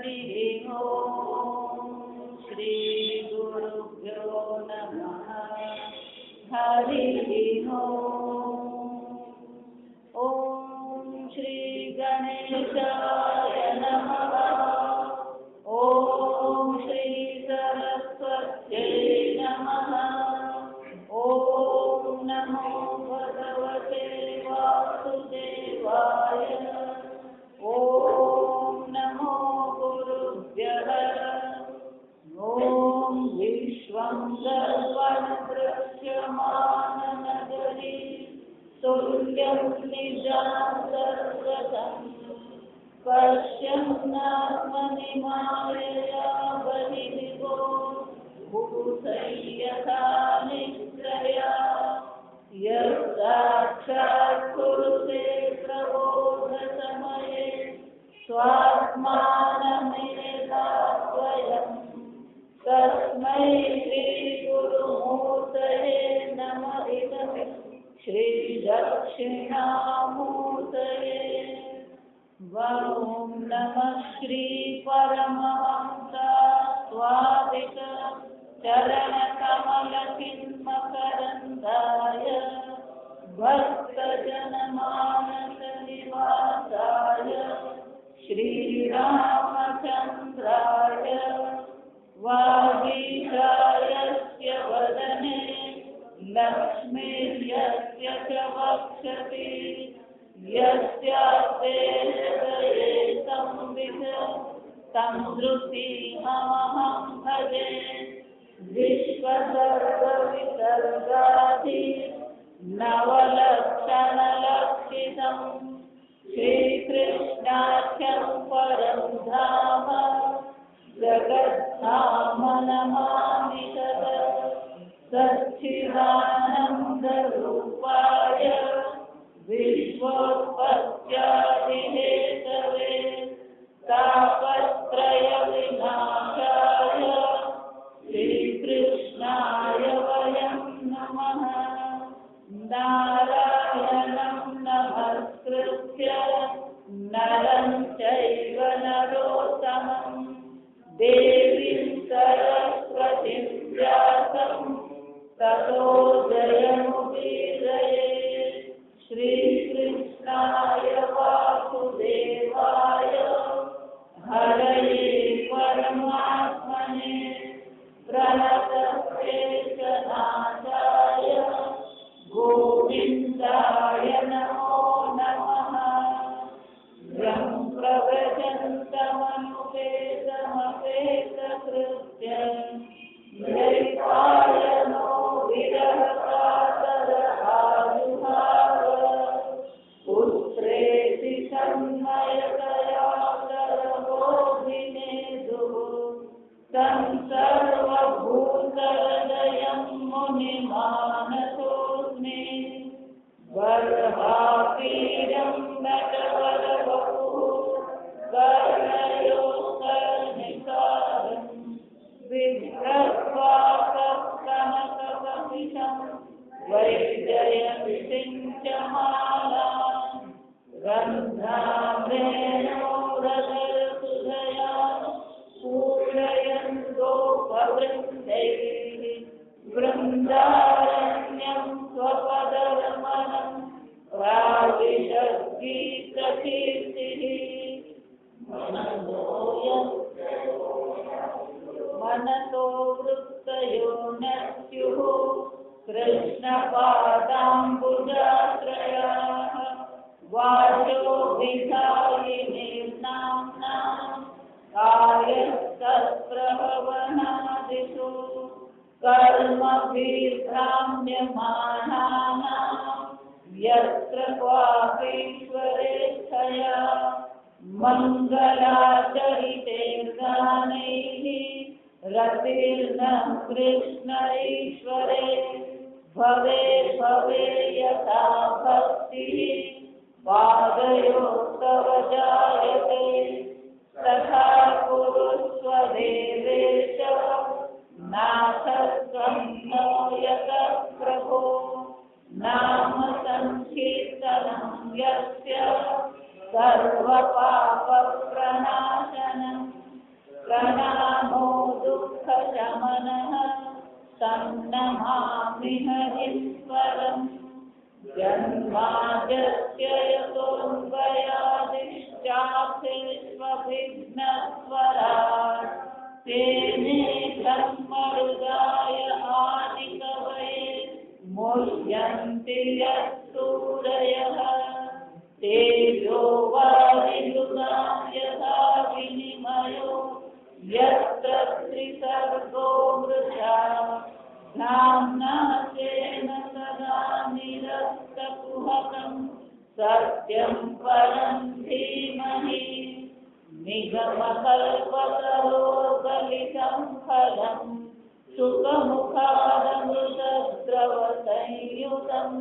हरिः ओम् श्रीगुरुभ्यो नमः हरिः ओम् श्रीगणेशाय नमः ओम श्री सरस्वत्यै नमः ओम नमो भगवते वासुदेवाय ओम नमो गुरुभ्यः ओम विश्वं सर्वं दृश्यमानमगरि तुल्यं निजान्तर्गतम् पश्यन्नात्मनि मायया बहिर्गो भूतयथा निश्चया यत्साक्षात् कुरुते प्रबोधसमये स्वात्मानमेवाद्वयम् तस्मै श्रीगुरुमूर्तये नमः श्रीदक्षिणामूर्तये ॐ नमः श्री परमहंसास्वादिक चरणकमलचिन्मकरन्दाय भक्तजनमानसनिवासाय श्रीरामचन्द्राय वागीशायस्य वदने लक्ष्मीर्यस्य च वक्षति यस्यास्ते हृदये संवित् तं धृतिमहं भजे विश्वसर्गविसर्गादि नवलक्षणलक्षितं श्रीकृष्णाख्यं परं धाम जगद्धाम नमामि तत् सच्चिदानन्दरूपाय विश्वोत्पत्त्यादिहेतवे तापत्रयविनाशाय श्रीकृष्णाय वयं नमः नारायणं नमस्कृत्य नरं चैव नरोत्तमं देवीं सरस्वतीं व्यासं ततो जयमुदीरये श्रीकृष्णाय वासुदेवाय हरये परमात्मने प्रणतक्लेशनाशाय गोविन्दाय नमो नमः प्रव्रजन्तमनुपेतमपेतकृत्यं नैपायनो विरहकातरहायुहाव पुत्रेति तन्मयतया सर्वोऽभिनेदुः तं सर्वभूतहृदयं मुनिमानतोऽस्मि वर्हापीडं नटवरवपुः कर्णयो कर्णिकारम् विभ्रद्वाककनककपिशं वैजयन्तीं च मालां गन्धाम्रेणोरधरसुधया पूजयन्तोपवृन्दैः वृन्दारण्यं स्वपदरमणं प्राविशद्गीतकीर्तिः मनतो वृत्तयो न स्युः कृष्णपादाम्बुजाश्रयाः वाचो विधायिनीर्नाम्ना कायस्तत्प्रभवनादिषु कर्मभिर्भ्राम्यमाणानां यत्र क्वापीश्वरेच्छया मङ्गलाचरितेर्गानैः रतिर्न कृष्ण ईश्वरे भवे भवे यथा भक्तिः पादयोस्तव जायते तथा कुरुष्व देवेश नाथ त्वं नो यतः प्रभो नाम संकीर्तनं यस्य सर्वपापप्रणाशनं प्रणामो दुःखशमनः तन्नमामि हरिं परम् जन्माद्यस्य यतोऽन्वयादिश्चार्थेष्वभिघ्नस्वराट् तेने ब्रह्महृदाय आदिकवये मुह्यन्ति यत्सूरयः तेजो वारिमृगां यथा विनिमयो यत्र त्रिसर्गो मृषा नाम्ना तेन सदा निरस्तकुहकं सत्यं परं धीमहि निगमकल्पतरोर्गलितं फलं सुखमुखादमृतद्रवसंयुतं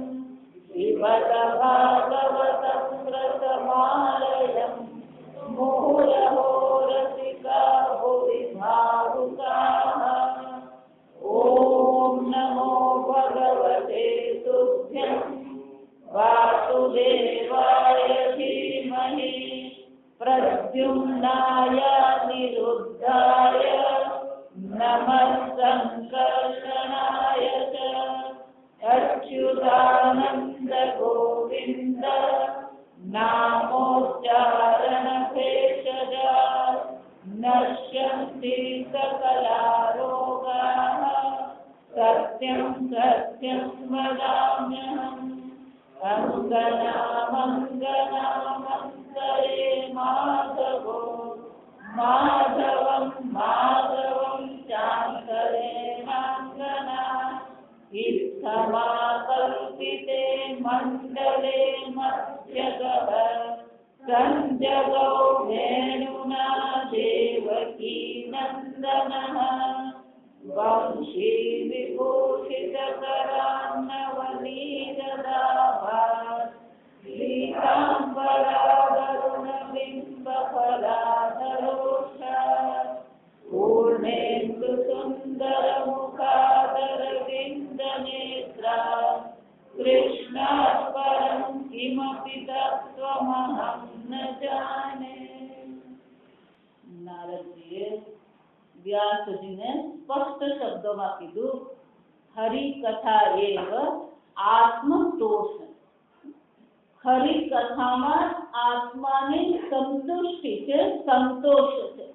पिबत भागवतं रसमालयम् मुहुरहो रसिका भुवि भावुकाः ॐ नमो भगवते तुभ्यं वासुदेवाय धीमहि प्रद्युम्नाय निरुद्धाय नमः संकर्षणाय च अच्युतानन्द गोविन्द नामोच्चारणभेषजा नश्यन्ति सकलारोगाः सत्यं सत्यं वदाम्यहम् अङ्गनामङ्गनामन्तरे माधवो माधवं माधवं चान्तरेणाङ्गना इत्थमाकल्पिते मण्डले मध्यगः सञ्जगौ वेणुना देवकी नन्दनः वंशी विभूषितकरान्नवनीतदाभात् श्रीकाम्बरागरुणबिम्बफलाधरोषः पूर्णेन्दुसुन्दरमुखादरविन्दनेत्रा कृष्णात् परं किमपि तत्त्वमहं न जाने। નારદજીએ વ્યાસજીને સ્પષ્ટ શબ્દોમાં કીધું, હરિકથા એવ આત્મતોષ. ખરી કથામાં આત્માની સંતુષ્ટિ છે, સંતોષ છે.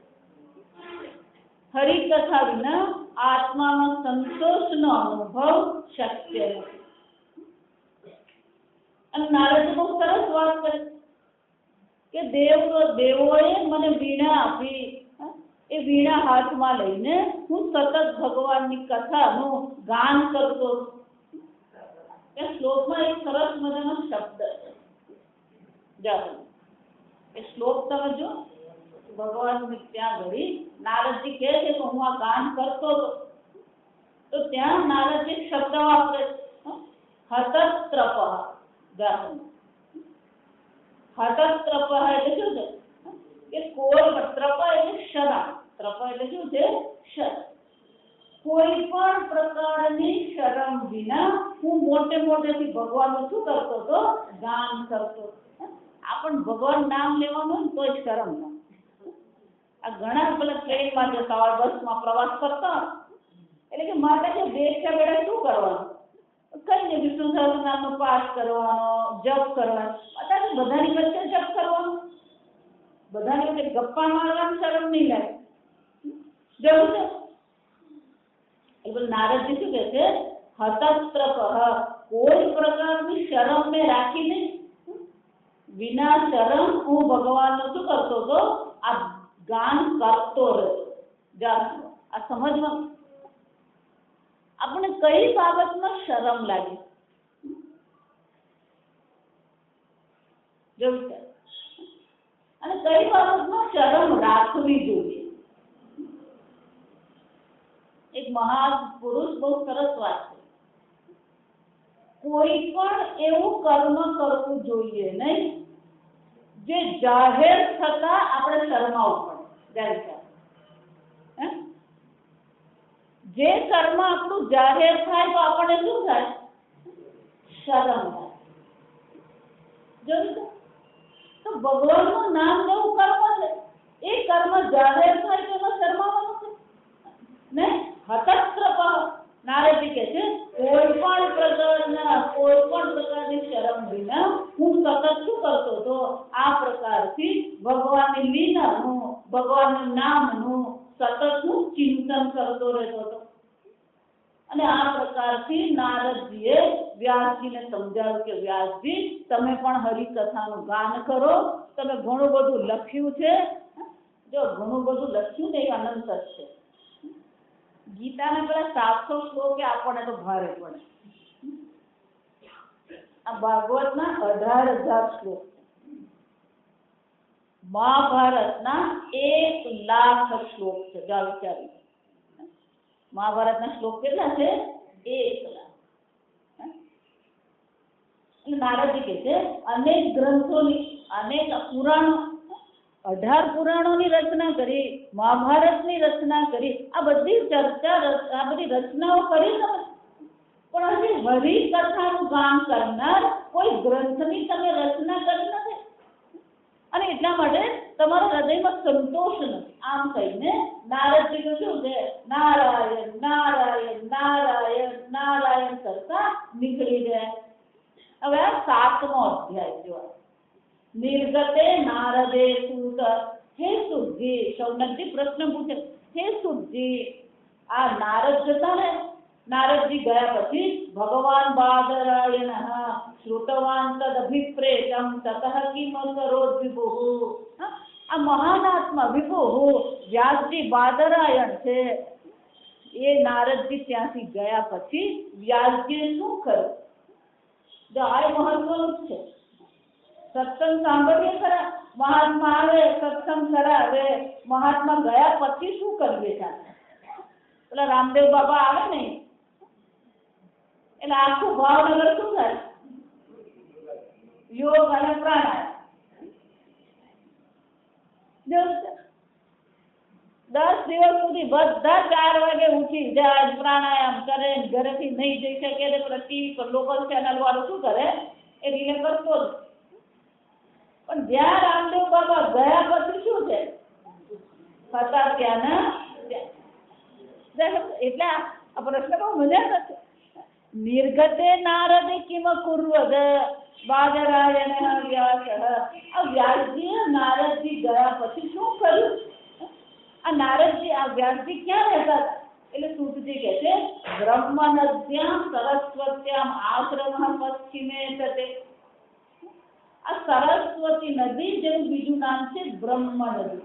હરિકથા વિના આત્મામાં સંતોષનો અનુભવ શક્ય નથી. અને નારદજી બહુ સરસ વાત કરી કે દેવોએ મને વીણા આપી, એ વીણા હાથમાં લઈને હું સતત ભગવાનની કથાનું ગાન કરતો. એ શ્લોકમાં એક સરસ મજાનો શબ્દ છે. એ શ્લોક તમે જો ભગવાન ત્યાં ઘડી નારદજી કહે છે કે હું આ ગાન કરતો હતો, તો ત્યાં નારદજી શબ્દ વાપરે હતત્રપ. હતત્રપ એટલે શું છે કે કોઈ ત્રપ એટલે શરમ. ત્રપ એટલે શું છે? શરમ. કોઈ પણ પ્રકારની શરમ વિના હું મોટેથી ભગવાનનું શું કરતો હતો? ગાન કરતો. આ પણ ભગવાન નામ લેવાનું હોય તો શરમ ના. આ ઘણા પેલા ટ્રેનમાં જતા હોય, બસમાં પ્રવાસ કરતા હોય, એટલે કે મારે કે બેઠા બેઠા શું કરવાનું? કઈ નહીં, વિષ્ણુ સહસ્રનામનો પાઠ કરવાનો, જપ કરવાનો. અત્યારે બધાની વચ્ચે જપ કરવાનો, બધાની વચ્ચે ગપ્પા મારવાની શરમ નહીં લાગે. જવું છે એટલે નારદજી શું કહે છે? હતત્રપ, કોઈ પ્રકારની શરમ ને રાખી નહીં, વિના શરમ હું ભગવાનનું શું કરતો હતો? આ ગાન કરતો રહેતો. આ સમજમાં આપણે કઈ બાબતમાં શરમ લાગે? અને કઈ બાબતમાં શરમ રાખવી જોઈએ? એક મહાન પુરુષ બહુ સરસ વાત છે, કોઈ પણ એવું કર્મ કરવું જોઈએ નહીં જે જાહેર થતા આપણે શરમાવું પડે. જે કર્મ આપણું જાહેર થાય તો આપણને શું થાય? શરમ થાય. જોયું તો ભગવાનનું નામ જેવું કર્મ છે, એ કર્મ જાહેર થાય તો એમાં શરમ ભગવાનની લીલાનું, ભગવાનના નામનું સતતનું ચિંતન કરતો રહેતો હતો. અને આ પ્રકારથી નારદજીએ વ્યાસજીને સમજાવ્યું કે વ્યાસજી, તમે પણ હરિકથાનું ગાન કરો. તમે ઘણું બધું લખ્યું છે. જો ઘણું બધું લખ્યું ને એ અનંત જ છે. ગીતાના પેલા 700 શ્લોક આપણને તો ભારે પડે. આ ભાગવતના 18,000 શ્લોક, મહાભારતના 1,00,000 શ્લોક છે. જા વિચારી, મહાભારતના શ્લોક કેટલા છે? 1,00,000. નારદજી કે છે અનેક ગ્રંથોની, અનેક પુરાણો, 18 પુરાણોની રચના કરી, મહાભારતની રચના કરી. આ બધી ચર્ચા, આ બધી રચનાઓ કરી તમે, પણ હજી હરિકથાનું ગાન કરનાર કોઈ ગ્રંથની તમે રચના કરી નથી. અને એટલા માટે તમારા હૃદયમાં સંતોષ નથી. આમ કહીને નારદજીનું શું છે? નારાયણ નારાયણ નારાયણ નારાયણ કરતા નીકળી જાય. હવે આ 7મો અધ્યાય જો. નિર્ગતે નારદે સૂત, હે સુજી, શૌનકજી પ્રશ્ન પૂછે, હે સુજી, આ નારદ જતા ને, નારદજી ગયા પછી ભગવાન બાદરાયણ શ્રુતવાન તદ અભિપ્રેતમ તતઃ કિમ કરોદ વિભુઃ. આ મહાન આત્મા વિભુઃ વ્યાસજી બાદરાયણ છે. એ નારદજી ત્યાંથી ગયા પછી વ્યાસજીએ શું કર્યું? જો આ મહત્વનું છે. સત્સંગ સાંભળીએ ખરા, મહાત્મા આવે, સત્સંગ કરાવે, મહાત્મા ગયા પછી શું કરીએ? પેલા રામદેવ બાબા આવે ને, એટલે આખું ભાવનગર શું થાય? યોગ અને પ્રાણાયામ. 10 દિવસ સુધી બધા 4 વાગે ઉઠી જાય, પ્રાણાયામ કરે, ઘરેથી નહીં જઈ શકે એટલે ટીવી પર લોકલ ચેનલ વાળું શું કરે? એ રીલે કરતો જ. પણ જ્યાં રામદેવ બાબા ગયા પછી શું છે? હતા ત્યાં ના. એટલે આ પ્રશ્ન બહુ મજા નથી. નિર્ગતે નારદે કિમ કુર્વદ બાદરાયણ વ્યાસ. આ વ્યાસજીએ નારદજી ગયા પછી શું કર્યું? આ નારદજી, આ વ્યાસજી ક્યાં રહેતા હતા? એટલે સૂતજી કહે છે બ્રહ્મનદ્યામ સરસ્વત્યામ આશ્રમ પશ્ચિમે તતે. આ સરસ્વતી નદી, જેનું બીજું નામ છે બ્રહ્મ નદી.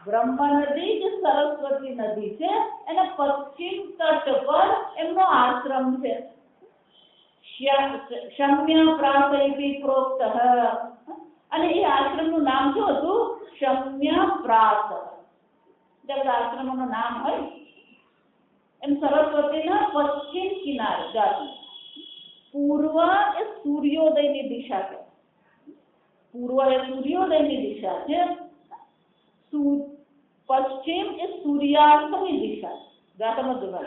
બ્રહ્મ નદી જે સરસ્વતી નદી છે, એના પશ્ચિમ તટ પર એમનો આશ્રમ છે. શમ્ય પ્રાસૈતિ પ્રોક્ત. અને એ આશ્રમનું નામ શું હતું? શમ્ય પ્રાસ. જયારે આશ્રમનું નામ હોય એમ સરસ્વતીના પશ્ચિમ કિનારે જાતું. પૂર્વ એ સૂર્યોદયની દિશા છે. પૂર્વ એ સૂર્યોદયની દિશા છે. પશ્ચિમ એ સૂર્યાસ્તની દિશા છે.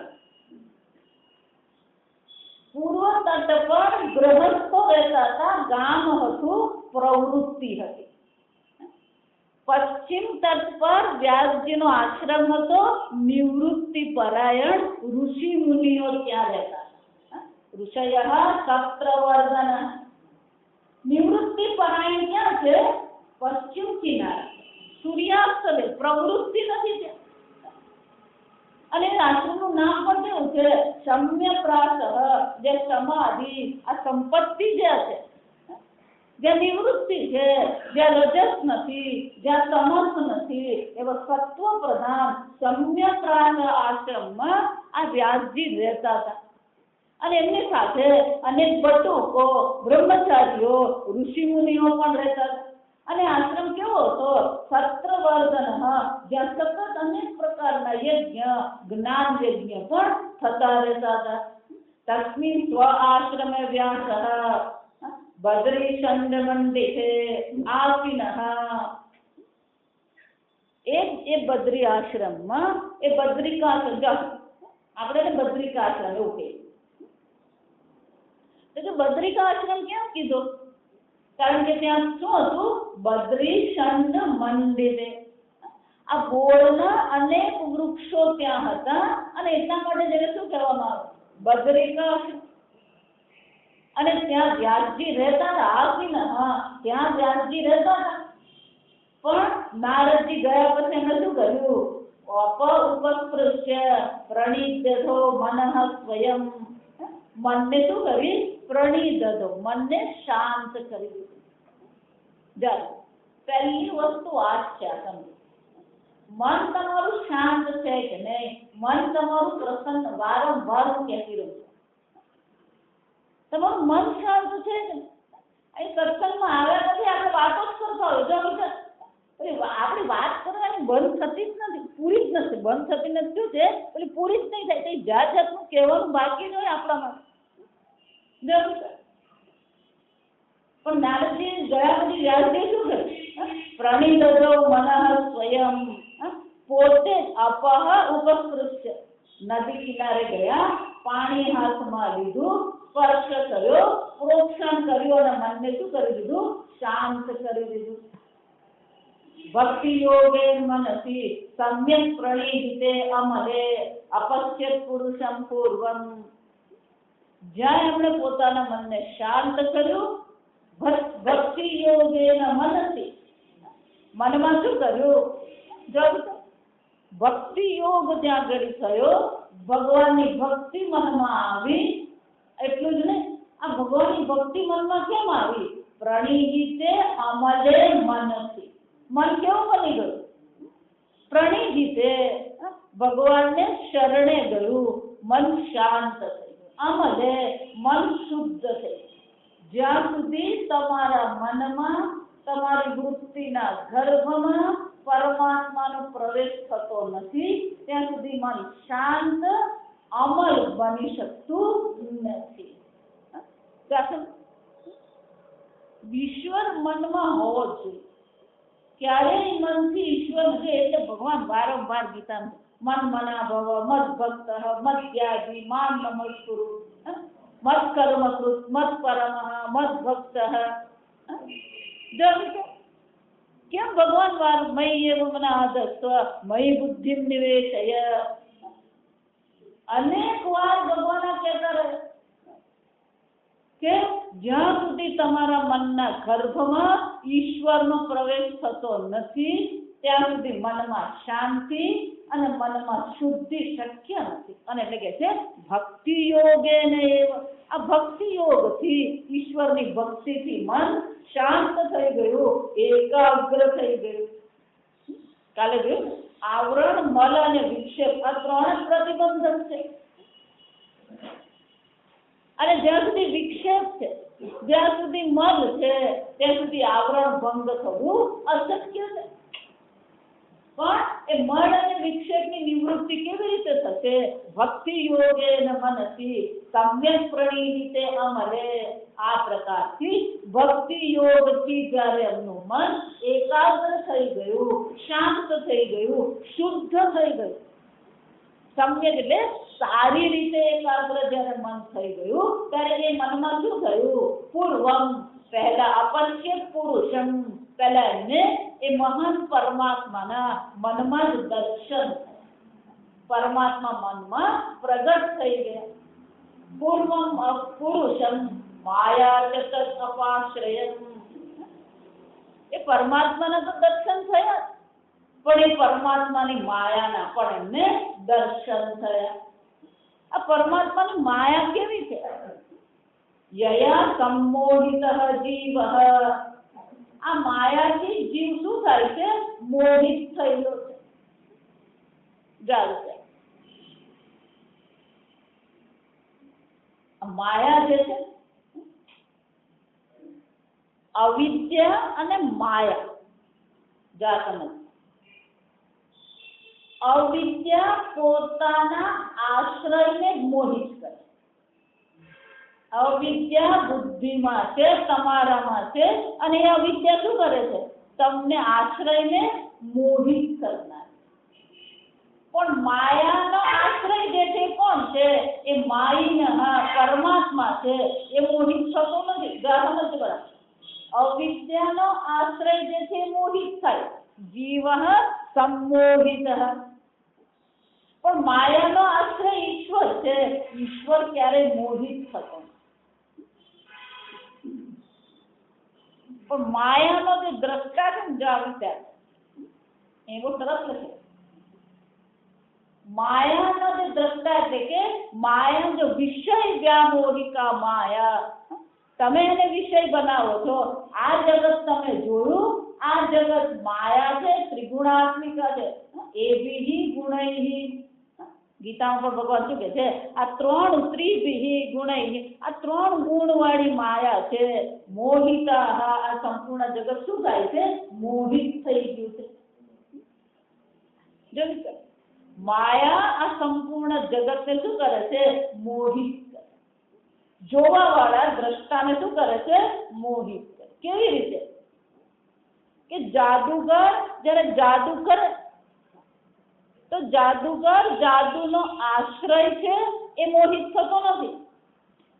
પૂર્વ તટ પર ગૃહસ્થો રહેતા હતા. ગામ હતું, પ્રવૃત્તિ હતી. પશ્ચિમ તટ પર વ્યાસજીનો આશ્રમ હતો. નિવૃત્તિ પરાયણ ઋષિ મુનિઓ ત્યાં રહેતા હતા. ઋષયઃ સત્રવર્ધન. નિવૃત્તિ પરાયણ ક્યાં છે? પશ્ચિમ કિનારે. સૂર્યાસ્ત ને પ્રવૃત્તિ નથી ત્યાં. અને આશ્રમનું નામ પણ કેવું છે? શમ્ય પ્રાસ. જે સમાધિ, આ સંપત્તિ જે છે, જ્યાં નિવૃત્તિ છે, જ્યાં રજસ નથી, જ્યાં તમસ નથી, એવા સત્વ પ્રધાન સમ્ય પ્રાસ આશ્રમમાં આ વ્યાસજી રહેતા હતા. અને એમની સાથે અનેક બટુકો, બ્રહ્મચારીઓ, ઋષિમુનિઓ પણ રહેતા હતા. અને આશ્રમ કેવો હતો? સત્રવર્ધન. જ્યાં સતત અનેક પ્રકારના યજ્ઞ, જ્ઞાન યજ્ઞ પણ થતા રહેતા હતા. તસ્મિન સ્વ આશ્રમે વ્યાસ બદ્રી છંદ મંડિતે આસીનઃ. એ બદ્રી આશ્રમમાં, એ બદ્રિકાશ્રમ, આપણે બદ્રિકાશ્રમ એવું કહીએ. તો બદ્રિકાશ્રમ કેમ કીધો? કારણ કે ત્યાં શું હતું? બદ્રી છંદ મંડિતે. આ બોળના અનેક વૃક્ષો ત્યાં હતા. અને એટલા માટે જેને શું કહેવામાં આવે? બદ્રિકાશ્રમ. અને ત્યાં વ્યાસજી રહેતા હતા. આસીનઃ. ત્યાં વ્યાસજી રહેતા હતા. નારદજી ગયા પછી એમણે શું કર્યું? ઉપસ્પૃશ્ય પ્રણિદધો મનઃ સ્વયં. મનને શું કરી? પ્રણિદધો, મનને શાંત કરી દીધું. ચાલો, પહેલી વસ્તુ આ જ છે. આ મન તમારું શાંત છે કે નહીં? મન તમારું પ્રસન્ન, વારંવાર હું કહેતી રહું છું, તમારું મન શાંત છે કે અહીં સત્સંગમાં આવ્યા પછી આપણે વાતો જ કરતા હોય. જો આપણી વાત કરવાની બંધ થતી જ નથી, પૂરી જ નથી, બંધ થતી નથી. શું છે? પેલી પૂરી જ નહીં થાય. તે જાત જાતનું કહેવાનું બાકી જ હોય આપણામાં. પણ નારદજી ગયા પછી વ્યાસજી શું કર્યું? પ્રણિદધો મનઃ સ્વયં, પોતે જ અપહ ઉપસ્પૃશ્ય, નદી કિનારે ગયા, પાણી હાથમાં લીધું, સ્પર્શ કર્યો, પ્રોક્ષણ કર્યું અને મનને શું કરી દીધું? શાંત કરી દીધું. ભક્તિ યોગે મનસી સમ્યક પ્રણિધિતે અમલે અપશ્યત પુરુષમ પૂર્વમ. જ્યાં એમણે પોતાના મનને શાંત કર્યું, ભક્તિ યોગે મનસી, મનમાં શું કર્યું? ભક્તિ યોગ જ્યાં આગળ થયો, ભગવાનની ભક્તિ મનમાં આવી. એટલું જ નહીં, આ ભગવાનની ભક્તિ મનમાં કેમ આવી? પ્રણિધિતે અમલે મનસી. મન કેવું બની ગયું? પ્રણિધિતે, ભગવાનને શરણે ગયું, મન શાંત થઈ ગયું. અમલે, મન શુદ્ધ થઈ. જ્યાં સુધી તમારા મનમાં, તમારી વૃત્તિના ગર્ભમાં પરમાત્માનો પ્રવેશ થતો નથી, ત્યાં સુધી મન શાંત, અમલ બની શકતું નથી. ઈશ્વર મનમાં હોવો જોઈએ. ક્યારેય મનથી ઈશ્વર નથી. એટલે ભગવાન વારંવાર ગીતામાં મન મના ભવ મદ ભક્ત મદ ત્યાગી માન નમસ્કુરુ મદ કર્મ કૃત મદ પરમ મદ ભક્ત. કેમ ભગવાન વાર મયી એવ મનાધસ્વ મયી બુદ્ધિ નિવેશય. અનેક વાર ભગવાન કહેતા રહે કે જ્યાં સુધી તમારા મનના ગર્ભમાં ઈશ્વરનો પ્રવેશ થતો નથી, ત્યાં સુધી મનમાં શાંતિ અને મનમાં શુદ્ધિ શક્ય નથી. અને એટલે કે છે ભક્તિ યોગે ને. આ ભક્તિ યોગથી, ઈશ્વરની ભક્તિથી મન શાંત થઈ ગયું, એકાગ્ર થઈ ગયું. કાલે જોયું, આવરણ, મલ અને વિક્ષેપ, આ ત્રણ પ્રતિબંધક છે. અને જ્યાં સુધી વિક્ષેપ છે, જ્યાં સુધી મલ છે, ત્યાં સુધી આવરણ ભંગ થવું અશક્ય છે. પણ એ મળ અને વિક્ષેપની નિવૃત્તિ કેવી રીતે થશે? ભક્તિ યોગે મનસી સમ્યક પ્રણિધિતે અમલે. આ પ્રકારથી ભક્તિ યોગથી જ્યારે એમનું મન એકાગ્ર થઈ ગયું, શાંત થઈ ગયું, શુદ્ધ થઈ ગયું. સમ્યક એટલે સારી રીતે એકાગ્ર જ્યારે મન થઈ ગયું, ત્યારે એ મનમાં શું થયું? પૂર્વમ, પહેલા અપશ્યત પુરુષમ, પહેલા એમને એ મહાન પરમાત્માના મનમાં જ દર્શન થયા. પરમાત્મા મનમાં પ્રગટ થઈ ગયા. પૂર્વમ પુરુષમ માયા જગત અપાશ્રયમ. એ પરમાત્માના તો દર્શન થયા, પણ એ પરમાત્માની માયાના પણ એમને દર્શન થયા. આ પરમાત્માની માયા કેવી છે? યયા સંમોહિત જીવ. આ માયાથી જીવ શું થાય છે? મોહિત થયેલો છે. ચાલશે. માયા જે છે, અવિદ્યા અને માયા. જા સમજ. અવિદ્યા પોતાના આશ્રયને મોહિત કરે. અવિદ્યા બુદ્ધિમાં છે, તમારામાં છે, અને એ અવિદ્યા શું કરે છે? તમને આશ્રયને મોહિત કરનાર. પણ માયાનો આશ્રય જે છે કોણ છે? એ માયી પરમાત્મા છે. એ મોહિત થતો નથી. સમજ બરાબર. અવિદ્યાનો આશ્રય જે છે એ મોહિત થાય. જીવ સંમોહિત. પણ માયાનો આશ્રય ઈશ્વર છે. ઈશ્વર ક્યારેય મોહિત થતો. પણ માયાનો જે દ્રષ્ટા છે ને, જો વિચાર, એ બહુ સરસ લખે. માયાનો જે દ્રષ્ટા એટલે કે માયા જો વિષય વ્યામોહિકા માયા, તમે એને વિષય બનાવો છો. આ જગત તમે જોયું, આ જગત માયા છે, ત્રિગુણાત્મિકા છે. એભિહિ ગુણૈહિ, ગીતામાં પણ ભગવાન શું કહે છે? આ ત્રણ ત્રિભિહિ ગુણૈહિ, આ ત્રણ ગુણ વાળી માયા છે. મોહિતા, આ સંપૂર્ણ જગત શું થાય છે? મોહિત થઈ ગયું છે. જોયું, માયા આ સંપૂર્ણ જગતને શું કરે છે? મોહિત કરે. જોવા વાળા દ્રષ્ટાને શું કરે છે? મોહિત કરે. કેવી રીતે? કે જાદુગર જ્યારે જાદુ કરે તો જાદુગર જાદુનો આશ્રય છે એ મોહિત થતો નથી,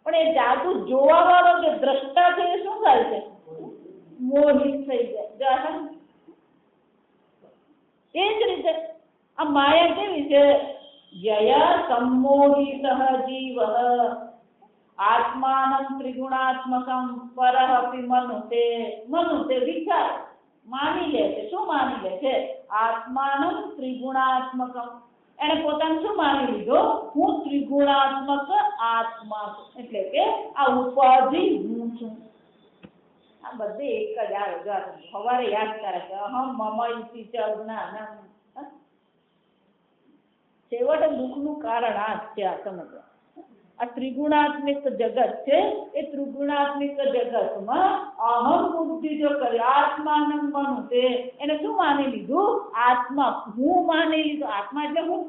પણ એ જાદુ જોવા વાળો જે દ્રષ્ટા છે એ શું થાય છે? મોહિત થઈ જાય. એ જ રીતે આ માયા કેવી છે? યયા સંમોહિત જીવ આત્માનં ત્રિગુણાત્મકં પરઃ મનુતે વિચાર માની લે છે. શું માની લે છે? આત્માનં ત્રિગુણાત્મકં. એને પોતાને શું માની લીધો? હું ત્રિગુણાત્મક આત્મા છું. એટલે કે આ ઉપાધિ હું છું. આ બધે એક જ આવે. સવારે યાદ કરે કે અહમ મમ ઇતિ ચ જ્ઞાનમ. છેવટે દુઃખનું કારણ આ જ છે. આ સમજવા, આ ત્રિગુણાત્મિક જગત છે. એ ત્રિગુણાત્મિક જગતમાં અહમ બુદ્ધિ જો કરી આત્માનં મનુતે, એને શું માની લીધું? આત્મા હું માની લીધું. આત્મા એટલે હું.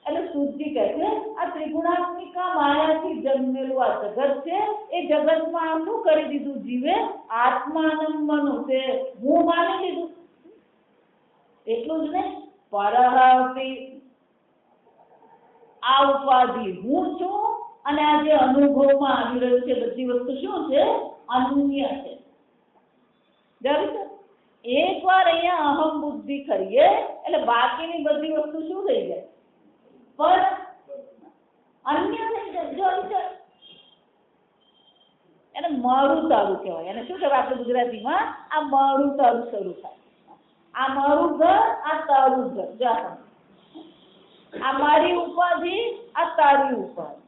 એટલે શુદ્ધિ કહે છે આ ત્રિગુણાત્મિકા માયાથી જન્મેલું આ જગત છે. એ જગતમાં શું કરી દીધું જીવે? આત્માનં મનુતે, હું માની લીધું. એટલું જ નહીં, પરહપી, આ ઉપાધિ હું છું અને આ જે અનુભવમાં આવી રહ્યું છે બધી વસ્તુ શું છે? અનન્ય છે. એક વાર અહીંયા અહમ બુદ્ધિ કરીએ એટલે બાકીની બધી વસ્તુ શું થઈ જાય? પર અન્ય થઈ જાય. એને મારું તારું કહેવાય. એને શું કહેવાય આપણે ગુજરાતીમાં? આ મારું તારું શરૂ થાય. આ મારું ઘર, આ તારું ઘર. આ મારી ઉપાધિ, આ તારી ઉપાધિ.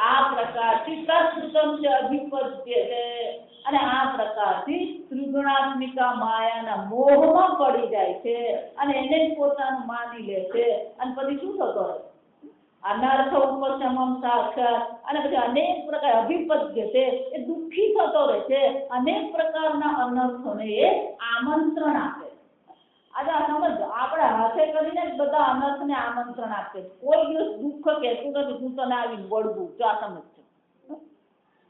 આ પ્રકારથી તત્સૃતમ છે અધિપત્ય છે. અને આ પ્રકારથી ત્રિગુણાત્મિકા માયાના મોહમાં પડી જાય છે અને એને જ પોતાનું માની લે છે. અને પછી શું થતો રહે? અનર્થ ઉપશમમ સાક્ષાત. અને પછી અનેક પ્રકાર અભિપદ્ય છે એ દુઃખી થતો રહે છે. અનેક પ્રકારના અનર્થોને એ આમંત્રણ આપે. આજે આ સમજો, આપણે હાથે કરીને જ બધા અનર્થને આમંત્રણ આપે. કોઈ દિવસ દુઃખ કહેતું નથી હું તને આવીને વળગું. જો આ સમજો,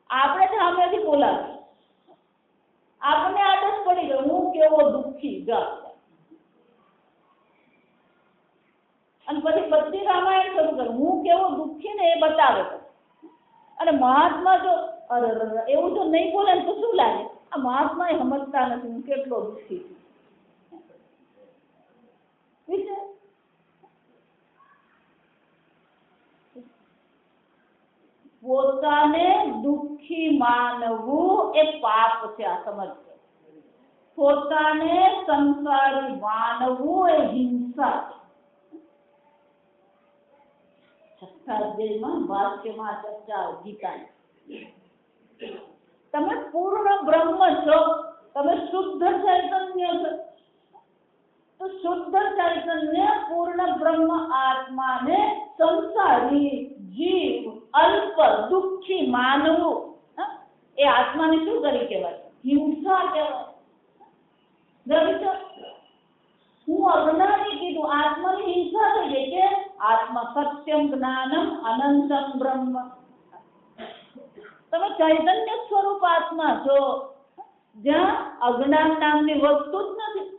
આપણે જ સામેથી બોલાવીએ. આપણને આદત પડી ગઈ હું કેવો દુઃખી. અને પછી બધી રામાયણ શરૂ કરે હું કેવો દુઃખી ને એ બતાવે. અને મહાત્મા જો એવું તો નહીં બોલે તો શું લાગે? આ મહાત્મા એ સમજતા નથી હું કેટલો દુઃખી છું. પોતાને દુઃખી માનવું એ પાપ છે. આ સમજજો. પોતાને સંસારી માનવું એ હિંસા છે. છઠ્ઠા અધ્યાયમાં વાક્યમાં ચર્ચા ગીતાની. તમે પૂર્ણ બ્રહ્મ છો, તમે શુદ્ધ ચૈતન્ય છો. તો શુદ્ધ ચૈતન્ય પૂર્ણ બ્રહ્મ આત્માને સંસારી જીવ અલ્પ દુઃખી માનવું એ આત્માને શું કરી કહેવાય? હિંસા કહેવાય. હું અજ્ઞાની કીધું, આત્માની હિંસા થઈ ગઈ કે આત્મા સત્યમ જ્ઞાનમ અનંતમ બ્રહ્મ. તમે ચૈતન્ય સ્વરૂપ આત્મા છો જ્યાં અજ્ઞાન નામની વસ્તુ જ નથી.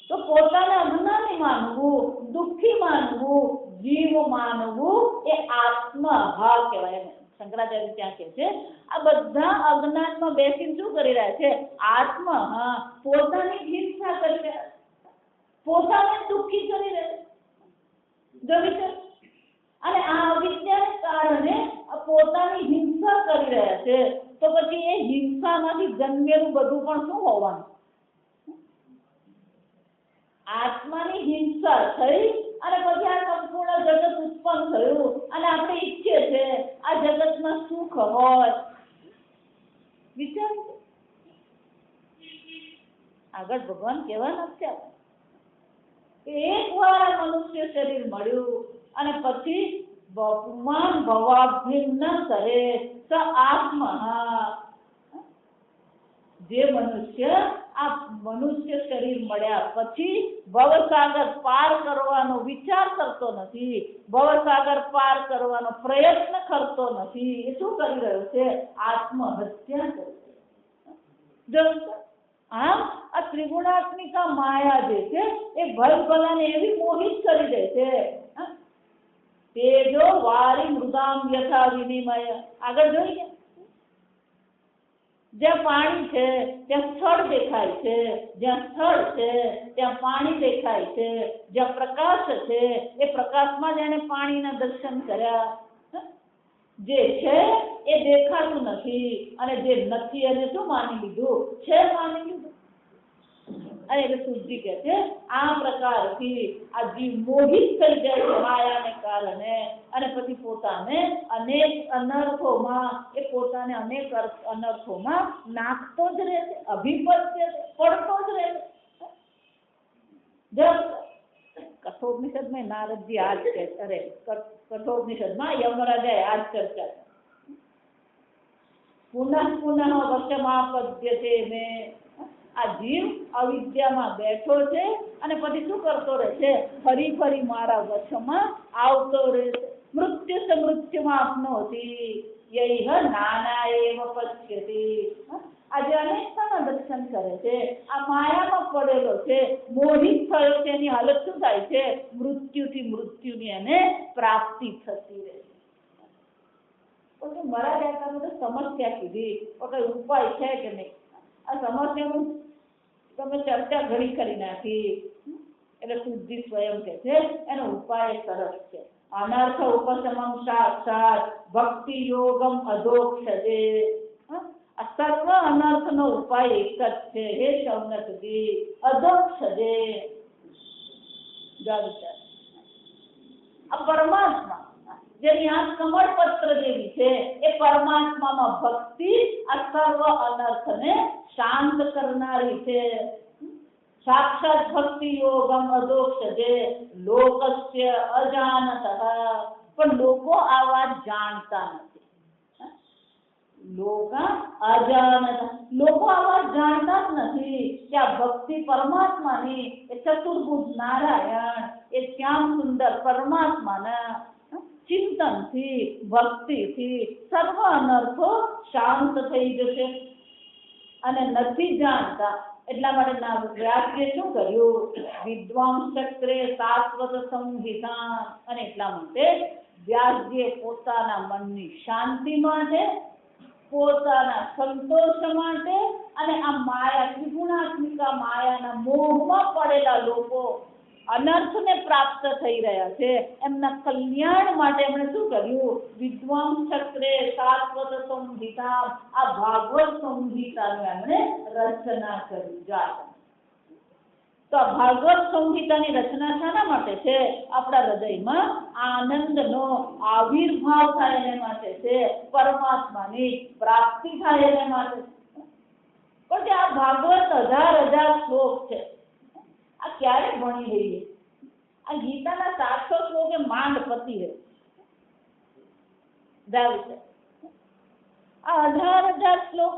તો પોતાને અજ્ઞાની માનવું, દુઃખી માનવું, જીવ માનવું એ આત્મભાવ કહેવાય. શંકરાચાર્ય ત્યાં કહે છે આ બધા અજ્ઞાનમાં બેસીને શું કરી રહ્યા છે? પોતાની હિંસા કરી રહ્યા, પોતાને દુઃખી કરી રહ્યા. અને આ અવિદ્યાને કારણે પોતાની હિંસા કરી રહ્યા છે, તો પછી એ હિંસામાંથી જન્મેલું બધું પણ શું હોવાનું? આત્માની હિંસા થઈ અને પછી આ સંપૂર્ણ જગત ઉત્પન્ન થયું અને આપણે ઈચ્છીએ છે આ જગતમાં સુખ હોય. વિચાર આગળ ભગવાન કહેવાના છે કે એકવાર મનુષ્ય શરીર મળ્યું અને પછી બહુમાન ભવાભિન્ન કરે સ આત્મા. જે મનુષ્ય આ મનુષ્ય શરીર મળ્યા પછી ભવસાગર પાર કરવાનો વિચાર કરતો નથી, ભવસાગર પાર કરવાનો પ્રયત્ન કરતો નથી, એ શું કરી રહ્યો છે? આત્મહત્યા કરે છે. આમ આ ત્રિગુણાત્મિકા માયા જે છે એ ભલભલાને એવી મોહિત કરી દે છે. તેજો વારી મૃદામ યથા વિનિમય. આગળ જોઈએ, જ્યાં પાણી છે ત્યાં સ્થળ દેખાય છે, જ્યાં સ્થળ છે ત્યાં પાણી દેખાય છે, જ્યાં પ્રકાશ છે એ પ્રકાશમાં જ એને પાણીના દર્શન કર્યા. જે છે એ દેખાતું નથી અને જે નથી એને શું માની લીધું? છે માની લીધું. અને એટલે શુદ્ધિ કહે છે આ પ્રકારથી આ જીવ મોહિત થઈ જાય છે માયાને કારણે અને પછી પોતાને અનેક અનર્થોમાં નાખતો જ રહે છે, અભિપત્ય પડતો જ રહે છે. કઠોપનિષદમાં નારદજી આ જ કહે અરે કઠોપનિષદમાં યમરાજાએ આ જ ચર્ચા પુનઃ વશમાપદ્યતે મેં. આ જીવ અવિદ્યામાં બેઠો છે અને પછી શું કરતો રહે છે? ફરી ફરી મારા વશમાં આવતો રહે છે. મૃત્યુ મૃત્યુમાં આપનોતી યૈહ નાના એવ પશ્યતિ. આજે અનેકતાના દર્શન કરે છે, આ માયામાં પડેલો છે, મોહિત થયો છે, એની હાલત શું થાય છે? મૃત્યુથી મૃત્યુની એને પ્રાપ્તિ થતી રહે છે. મરા જતા તો સમસ્યા કીધી, કોઈ ઉપાય છે કે નહીં? આ સમસ્યાનું તમે ચર્ચા ઘણી કરી નાખી. એટલે શુદ્ધિ સ્વયં કે છે એનો ઉપાય સરસ છે. અનર્થ ઉપશમમ સાક્ષાત ભક્તિ યોગમ અધોક્ષજે. આ સર્વ અનર્થનો ઉપાય એક જ છે હે શૌનકજી, અધોક્ષજે. આ પરમાત્મા જેની આ કમળપત્ર જેવી છે એ પરમાત્મામાં ભક્તિ આ સર્વ અનર્થને શાંત કરનારી છે. સાક્ષાત ભક્તિ યોગમ અધોક્ષજે લોકસ્ય અજાનતઃ. પણ લોકો આ વાત જાણતા નથી. લોકો આ વાત જાણતા જ નથી કે આ ભક્તિ પરમાત્માની એ ચતુર્ભુજ નારાયણ એ શ્યામ સુંદર પરમાત્માના ચિંતનથી ભક્તિથી સર્વ અનર્થો શાંત થઈ જશે. અને નથી જાણતા એટલા માટે વ્યાસજીએ શું કર્યું? વિદ્વાંસ ચક્રે શાશ્વત સંહિતા. અને એટલા માટે વ્યાસજીએ પોતાના મનની શાંતિ માટે, પોતાના સંતોષ માટે અને આ માયા ત્રિગુણાત્મિકા માયાના મોહમાં પડેલા લોકો અનર્થને પ્રાપ્ત થઈ રહ્યા છે એમના કલ્યાણ માટે એમણે શું કર્યું? વિદ્વાંસ ચક્રે શાશ્વત સંહિતા. આ ભાગવત સંહિતાનું એમણે રચના કરી. તો આ ભાગવત સંહિતાની રચના શાના માટે છે? આપણા હૃદયમાં આનંદનો આવિર્ભાવ થાય એને માટે છે, પરમાત્માની પ્રાપ્તિ થાય એને માટે. પણ આ ભાગવત 1000 શ્લોક છે. આ ક્યારે ભણી રહીએ? આ ગીતાના 700 શ્લોક એ માંડ પતી રહે. આ 18,000 શ્લોક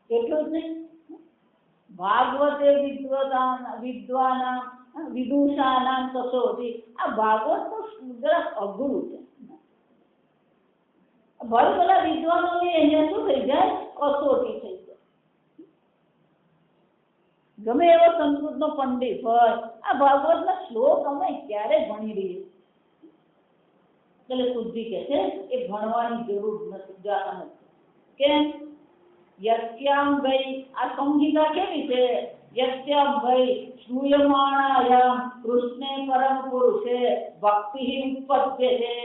એટલું જ નહીં. ભાગવતે વિદુષાનામ કસોટી. આ ભાગવત તો જરા અઘરું છે. ભલા વિદ્વાનોની અહીંયા શું થઈ જાય? કસોટી થઈ જાય. ગમે એવો સંસ્કૃતનો પંડિત હોય, આ ભાગવતના શ્લોક અમે ક્યારે ભણી રહીએ? એટલે શુદ્ધિ કે છે એ ભણવાની જરૂર નથી. કેમ? યસ્યામ ગઈ આ સંહિતા કેવી છે? यस्यां वै श्रूयमाणायां कृष्णे परम पुरुषे भक्ति उत्पद्यते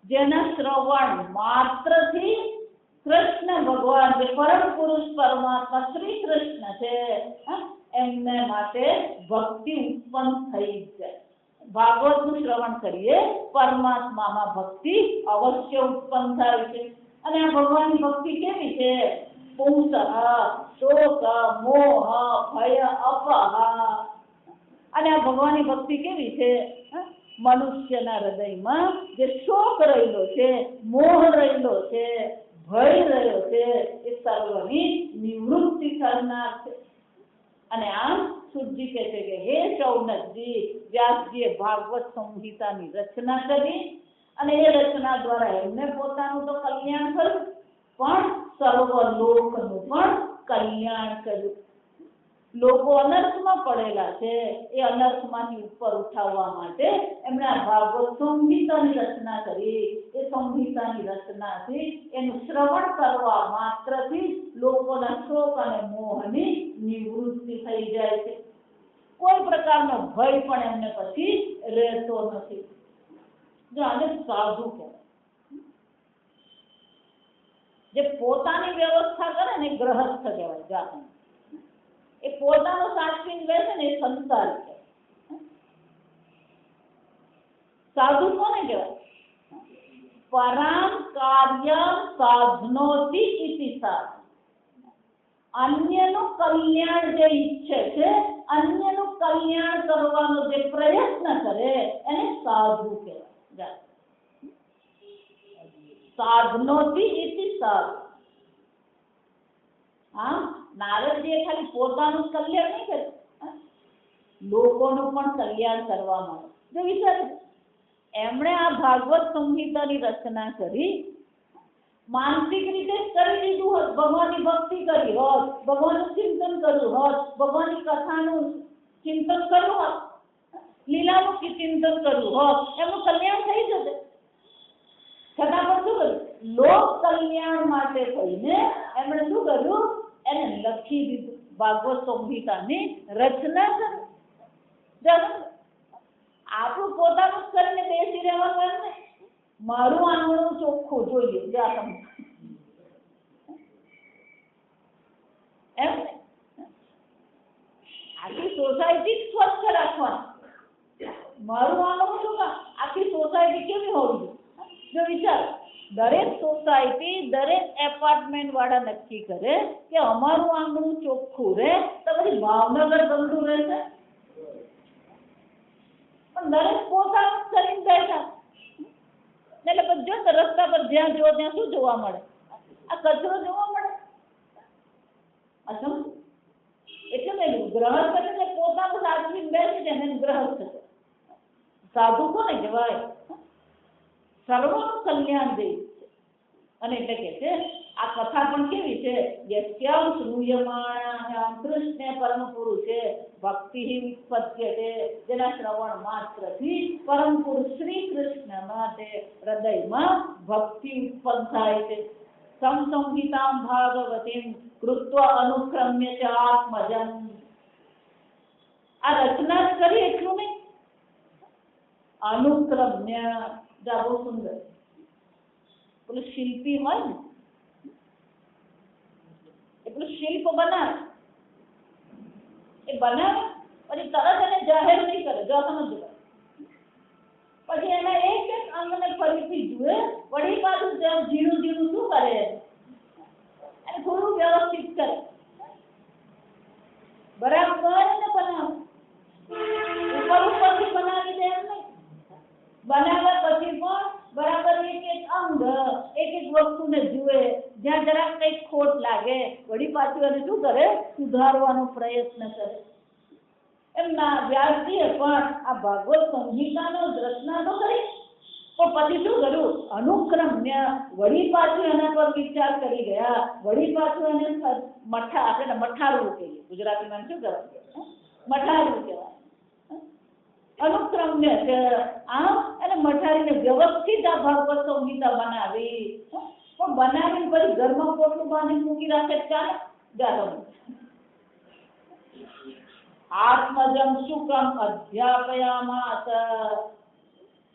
જેના શ્રવણ માત્રથી કૃષ્ણ ભગવાન જે પરમ પુરુષ પરમાત્મા શ્રી કૃષ્ણ છે એમને માટે ભક્તિ ઉત્પન્ન થઈ છે. ભાગવતનું શ્રવણ કરીએ પરમાત્મામાં ભક્તિ અવશ્ય ઉત્પન્ન થાય છે. અને આ ભગવાનની ભક્તિ કેવી છે? પુંસઃ શોક મોહ ભય અપહ. અને આ ભગવાનની ભક્તિ કેવી છે? મનુષ્યના હૃદયમાં જે શોક રહેલો છે, મોહ રહેલો છે, ભય રહ્યો છે એ સર્વની નિવૃત્તિ કરનાર છે. અને આમ સુજી કહે છે કે હે શૌનકજી, વ્યાસજીએ ભાગવત સંહિતાની રચના કરી અને એ રચના દ્વારા એમને પોતાનું તો કલ્યાણ કર્યું પણ સર્વ લોકનું પણ કલ્યાણ કર્યું. લોકો અનર્થમાં પડેલા છે એ અનર્થમાંથી ઉપર ઉઠાવવા માટે એમણે આ ભાગવત સંહિતાની રચના કરી. એ સંહિતાની રચનાથી એનું શ્રવણ કરવા માત્રથી લોકોના શોક અને મોહની નિવૃત્તિ થઈ જાય છે. કોઈ પ્રકારનો ભય પણ એમને પછી રહેતો નથી. જો આને સાધુ કહેવાય. જે પોતાની વ્યવસ્થા કરે ને ગ્રહસ્થ કહેવાય. જાતે એ પોતાનો સાચવીને બેસે ને એ સંસાર છે. સાધુ કોને કહેવાય? પરામ કાર્યમ સાધનોતિ ઇતિ સાધુ. અન્યનું કલ્યાણ જે ઈચ્છે છે, અન્યનું કલ્યાણ કરવાનો જે પ્રયત્ન કરે એને સાધુ કહેવાય. સાધનોથી ઇતિ સાધુ. હા, નારદજીએ ખાલી પોતાનું કલ્યાણ નહીં કર્યું, લોકોનું પણ કલ્યાણ કરવા માંડ્યું. જો વિચાર, એમણે આ ભાગવત સંહિતાની રચના કરી, માનસિક રીતે કરી દીધું હોત, ભગવાનની ભક્તિ કરી હોત, ભગવાનનું ચિંતન કર્યું હોત, ભગવાનની કથાનું ચિંતન કર્યું હોત, લીલાનું ચિંતન કર્યું હોત, એમનું કલ્યાણ થઈ જશે. છતાં પણ શું કર્યું? લોક કલ્યાણ માટે થઈને એમણે શું કર્યું? એને લખી દીધું, ભાગવત સંહિતાની રચના કરી. આપણું પોતાનું કરીને બેસી રહેવાનું એમ નહીં, મારું આંગણું ચોખ્ખું જોઈએ. એમ આખી સોસાયટી સ્વચ્છ રાખવાની. મારું આંગણું શું કામ? આખી સોસાયટી કેવી હોવી જોઈએ? જો વિચાર, દરેક સોસાયટી, દરેક એપાર્ટમેન્ટ વાળા નક્કી કરે કે અમારું આંગણું ચોખ્ખું રહે, તો પછી ભાવનગર ગંદુ રહેશે? પણ દરેક પોતાનું કરીને બેઠા. એટલે પછી જો રસ્તા પર જ્યાં જુઓ ત્યાં શું જોવા મળે? આ કચરો જોવા મળે. એટલે મેં ગ્રહસ્થ એટલે પોતાનું સાચવીને બેસી જાય ને ગ્રહસ્થ છે. સાધુ કોને કહેવાય? સર્વનું કલ્યાણ દે છે. અને એટલે કે છે આ કથા પણ કેવી છે? યસ્યામ શ્રૂયમાણાયામ કૃષ્ણે પરમ પુરુષે ભક્તિ ઉત્પદ્યતે. જેના શ્રવણ માત્રથી પરમ પુરુષ શ્રી કૃષ્ણ માટે હૃદયમાં ભક્તિ ઉત્પન્ન થાય છે. સંસંહિતામ ભાગવતીમ કૃત્વા અનુક્રમ્ય ચ આત્મજમ. આ રચના કરી એટલું નહીં, અનુક્રમ્ય. બહુ સુંદર. પેલું શિલ્પી હોય ને, એ પેલું શિલ્પ બનાવે, એ બનાવે પછી તરત એને જાહેર નહીં કરે. જો સમજો, પછી એના એક એક અંગને ફરીથી જુએ, વળી પાછું ઝીણું ઝીણું શું કરે, એને થોડું વ્યવસ્થિત કરે. બરાબર એને બનાવે. ઉપરથી બનાવી દે એમ નહીં. બનાવ્યા પછી પણ બરાબર એક એક અંગ, એક એક વસ્તુને જુએ. જ્યાં જરાક કંઈક ખોટ લાગે, વળી પાછું એને શું કરે? સુધારવાનો પ્રયત્ન કરે. એમના વ્યાસજીએ પણ આ ભાગવત સંહિતાનો રચના તો કરી, પણ પછી શું કર્યું? અનુક્રમ્ય. વળી પાછું એના પર વિચાર કરી ગયા, વળી પાછું એને આપણે મઠારવું કહીએ, ગુજરાતીમાં શું કહેવાય? મઠારવું કહેવાય. અનુક્રમ્ય છે. આમ એને મઠારીને વ્યવસ્થિત આ ભાગવત સંહિતા બનાવી. પણ બનાવીને પછી ઘરમાં પોટલું બાંધી મૂકી રાખે ચાલે? આત્મજમ સુખમ અધ્યાપયામાસ.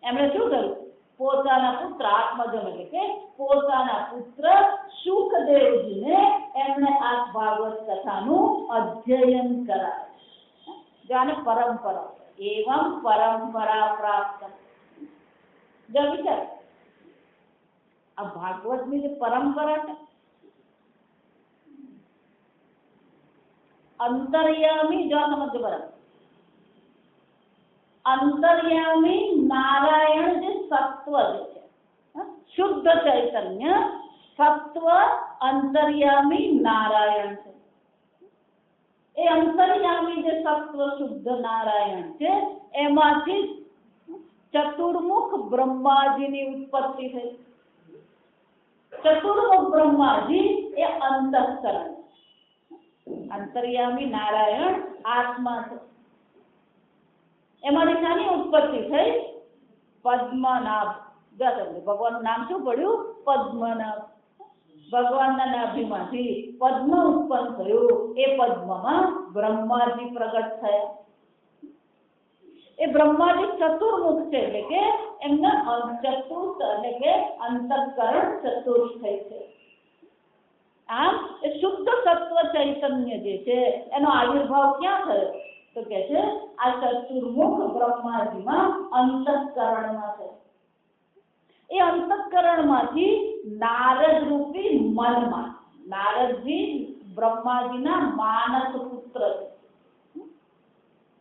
એમણે શું કર્યું? પોતાના પુત્ર આત્મજમ એટલે કે પોતાના પુત્ર સુખદેવજીને એમણે આ ભાગવત કથાનું અધ્યયન કરાવ્યું. જાણે પરંપરા એવં પરંપરા પ્રાપ્ત. જો વિચાર, આ ભાગવતની જે પરંપરા છે, અંતર્યામી, જો સમજ બરાબર, અંતર્યામી નારાયણ જે સત્વ જે છે, શુદ્ધ ચૈતન્ય સત્વ અંતર્યામી નારાયણ છે. એ અંતર્યામી જે સત્વ શુદ્ધ નારાયણ છે એમાંથી ચતુર્મુખ બ્રહ્માજીની ઉત્પત્તિ થઈ. ચતુર્મુખ બ્રહ્માજી એ અંતઃકરણ, અંતર્યામી નારાયણ આત્મા છે. એમાંથી શાની ઉત્પત્તિ થઈ? પદ્મનાભ. ભગવાનનું નામ શું પડ્યું? પદ્મનાભ. ભગવાનના નાભીમાંથી પદ્મ ઉત્પન્ન થયું. એ પદ્મમાં બ્રહ્માજી પ્રગટ થયા. એ બ્રહ્માજી ચતુર્મુખ છે, એટલે કે એમના ચતુર્થ એટલે કે અંતઃકરણ ચતુર્થય છે. આમ એ શુદ્ધ સત્વ ચૈતન્ય જે છે એનો આવિર્ભાવ ક્યાં થયો? તો કે છે આ ચતુર્મુખ બ્રહ્માજીમાં અંતઃકરણમાં છે. એ અંતઃકરણમાંથી નારદ રૂપી મનમાં, નારદજી બ્રહ્માજીના માનસ પુત્ર છે.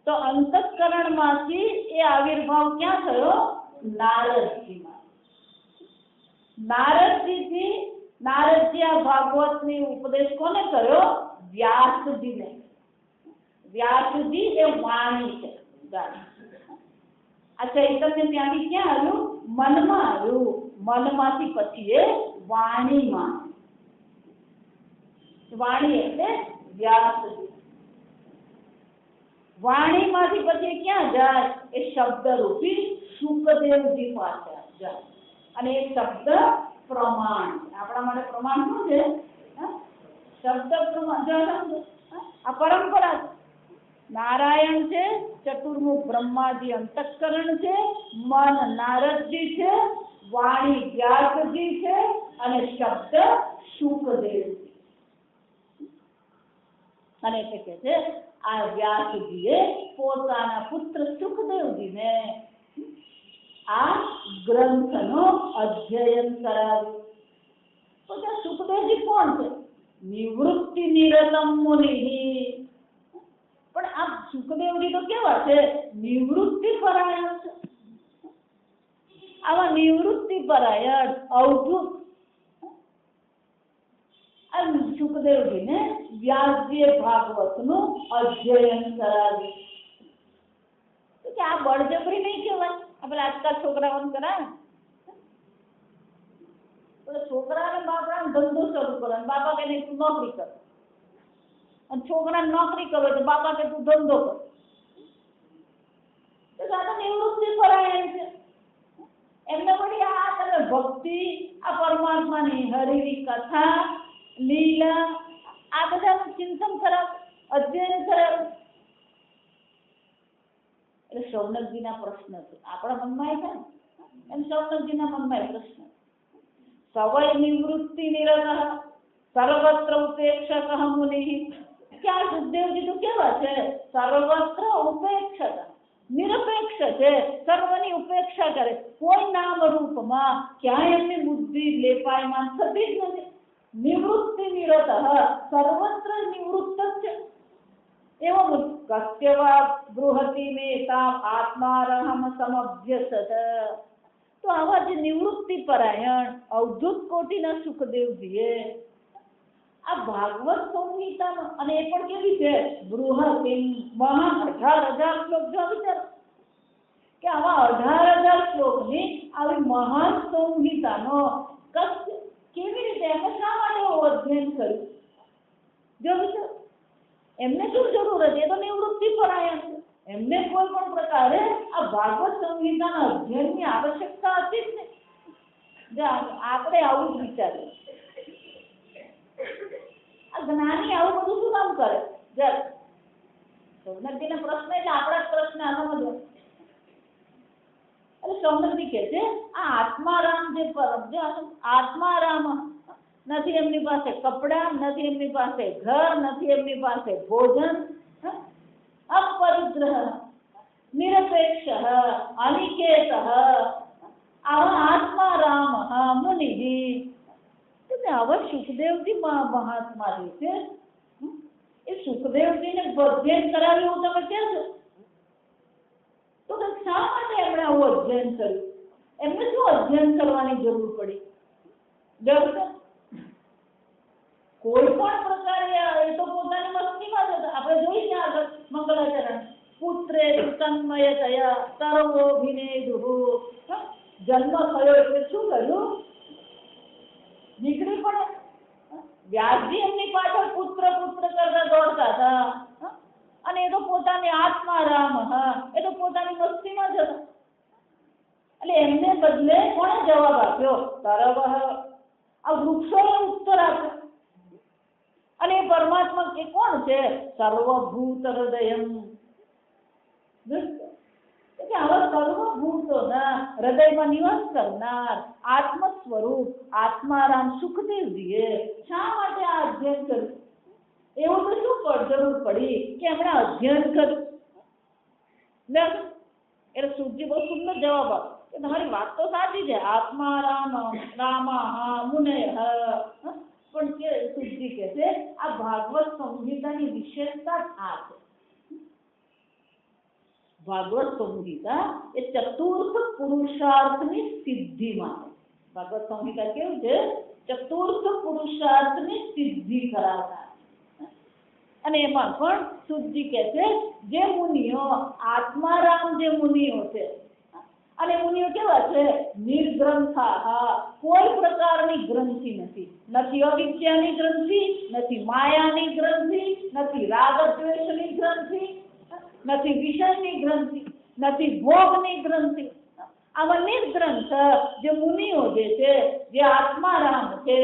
તો અંતઃકરણમાંથી એ આવિર્ભાવ ક્યાં થયો? નારદજીમાં. નારદજી આ ભાગવતની ઉપદેશ કોને કર્યો? વ્યાસજીને. વ્યાસજી એ વાણી છે. આ ચૈતન્ય ત્યાંથી ક્યાં આવ્યું? મનમાં આવ્યું. મનમાંથી પછી એ વાણીમાં. વાણી એટલે વ્યાસજી. વાણીમાંથી પછી ક્યાં જાય? એ શબ્દ રૂપી સુખદેવજી પાસે જાય. અને એ શબ્દ પ્રમાણ. આપણા માટે પ્રમાણ શું છે? શબ્દ પ્રમાણ. આ પરંપરા છે. નારાયણ છે, ચતુર્મુખ બ્રહ્માજી અંતઃકરણ છે, મન નારદજી છે, વાણી વ્યાસજી છે અને શબ્દ સુખદેવજી. અને એટલે કે છે આ વ્યાસજીએ પોતાના પુત્ર સુખદેવજીને આ ગ્રંથનો અધ્યયન કરાવ્યું. તો સુખદેવજી કોણ છે? નિવૃત્તિ નિરતમ મુનિ. પણ આ સુખદેવજી તો કેવા છે? નિવૃત્તિ પરાયણ છે. આવા નિવૃત્તિ પરાયણ અવધૂત આ સુખદેવજીને વ્યાસજીએ ભાગવતનું અધ્યયન કરાવ્યું. તો કે આ બળજબરી નહીં કહેવાય. આપણે આજકાલ છોકરાઓને કરાવે, છોકરાને બાપરાને ધંધો શરૂ કરો, બાપા કે નહીં તું નોકરી કર, અને છોકરાને નોકરી કરો તો બાપા કે તું ધંધો કર. તો આ તો નિવૃત્તિ પરાયણ છે. એમને વળી આ તમે ભક્તિ, આ પરમાત્માની હરિની કથા, લીલા, આ બધાનું ચિંતન કરાવ, અધ્યયન કરાવ. એટલે શૌનકજીના પ્રશ્ન છે. આપણા મનમાં છે ને એમ શૌનકજીના મનમાં પ્રશ્ન. સવય નિવૃત્તિ નિરત સર્વત્ર ઉપેક્ષક મુનિ. ક્યાં સુખદેવજી તો કેવા છે? સર્વત્ર ઉપેક્ષક, નિરપેક્ષ છે, સર્વની ઉપેક્ષા કરે. કોઈ નામ રૂપમાં ક્યાંય એમની બુદ્ધિ લેપાયમાન થતી જ નથી. નિવૃત્તિ નિરત, સર્વત્ર નિવૃત્ત છે. એવો કસ્યવા બૃહતિ મેતા આત્મારહમ સમભ્યસત. તો આવા જે નિવૃત્તિ પરાયણ અવધૂત કોટીના સુખદેવજીએ આ ભાગવત સંહિતાનો, અને એ પણ કેવી છે? બૃહતિ, મહા 18,000 શ્લોક. જો વિચાર કે આવા 18,000 શ્લોકની આવી મહાન સંહિતાનો કેવી રીતે, એમને શા માટે અધ્યયન કર્યું? જો વિચાર, એમને શું જરૂર હતી? એ તો નિવૃત્તિ પરાયણ છે. એમને કોઈ પણ પ્રકારે આ ભાગવત સંહિતાના અધ્યયનની આવશ્યકતા હતી જ નહીં. આપણે આવું જ વિચારીએ. આ જ્ઞાની આવું બધું શું કામ કરે? સૌનકજીનો પ્રશ્ન એટલે આપણા જ પ્રશ્ન સમજો. એટલે સૌનકજી કહે છે આ આત્મારામ જે પરમ જે આત્મારામ નથી એમની પાસે કપડા, નથી એમની પાસે ઘર, નથી એમની પાસે ભોજન, अपरिग्रह निरपेक्ष अनिकेत आत्माराम मुनि आवा सुखदेवजी महात्मा છે એ સુખદેવજીને અધ્યયન કરાવ્યું તમે કહો છો તો શા માટે એમણે આવું અધ્યયન કર્યું? એમને શું અધ્યયન કરવાની જરૂર પડી? કોઈ પણ પ્રકારે એ તો પોતાની મસ્તીમાં જ હતા. આપણે જોઈ ત્યાં આગળ મંગલાચરણ પુત્રે તન્મયતયા સર્વોભિનેદુઃ જન્મ થયો એટલે શું કર્યું? નીકળી પડે. વ્યાસજી એમની પાછળ પુત્ર પુત્ર કરતા દોડતા હતા અને એ તો પોતાની આત્મારામ એ તો પોતાની મસ્તીમાં જ હતા. એટલે એમને બદલે કોણે જવાબ આપ્યો? તરવ. આ વૃક્ષોએ ઉત્તર આપ્યો. અને એ પરમાત્મા કે કોણ છે? સર્વભૂત હૃદયમ. કે આવા સર્વભૂતોના હૃદયમાં નિવાસ કરનાર આત્મ સ્વરૂપ આત્મારામ સુખદેવજીએ શા માટે આ અધ્યયન કર્યું? એવું તો શું જરૂર પડી કે એમણે અધ્યયન કર્યું? એટલે સુખજી બહુ સુંદર જવાબ આપ્યો કે તમારી વાત તો સાચી છે, આત્મારામ રામા મુનય. પણ કે સુખજી કહે છે આ ભાગવત સંહિતાની વિશેષતા આ છે. ભાગવત સંહિતા એ ચતુર્થ પુરુષાર્થની સિદ્ધિ માટે. ભાગવત સંહિતા કેવું છે? ચતુર્થ પુરુષાર્થની સિદ્ધિ કરાવનાર. અને એમાં પણ સુખજી કહે છે જે મુનિઓ આત્મારામ જે મુનિઓ છે અને મુનિઓ કેવા છે? નિર્ગ્રંથા. કોઈ પ્રકારની ગ્રંથિ નથી. નથી અવિદ્યાની ગ્રંથિ, નથી માયાની ગ્રંથિ, નથી રાગ દ્વેષની ગ્રંથિ, નથી વિષયની ગ્રંથિ, નથી ભોગની ગ્રંથિ. આવા નિર્ગ્રંથ જે મુનિઓ જે છે જે આત્મારામ છે.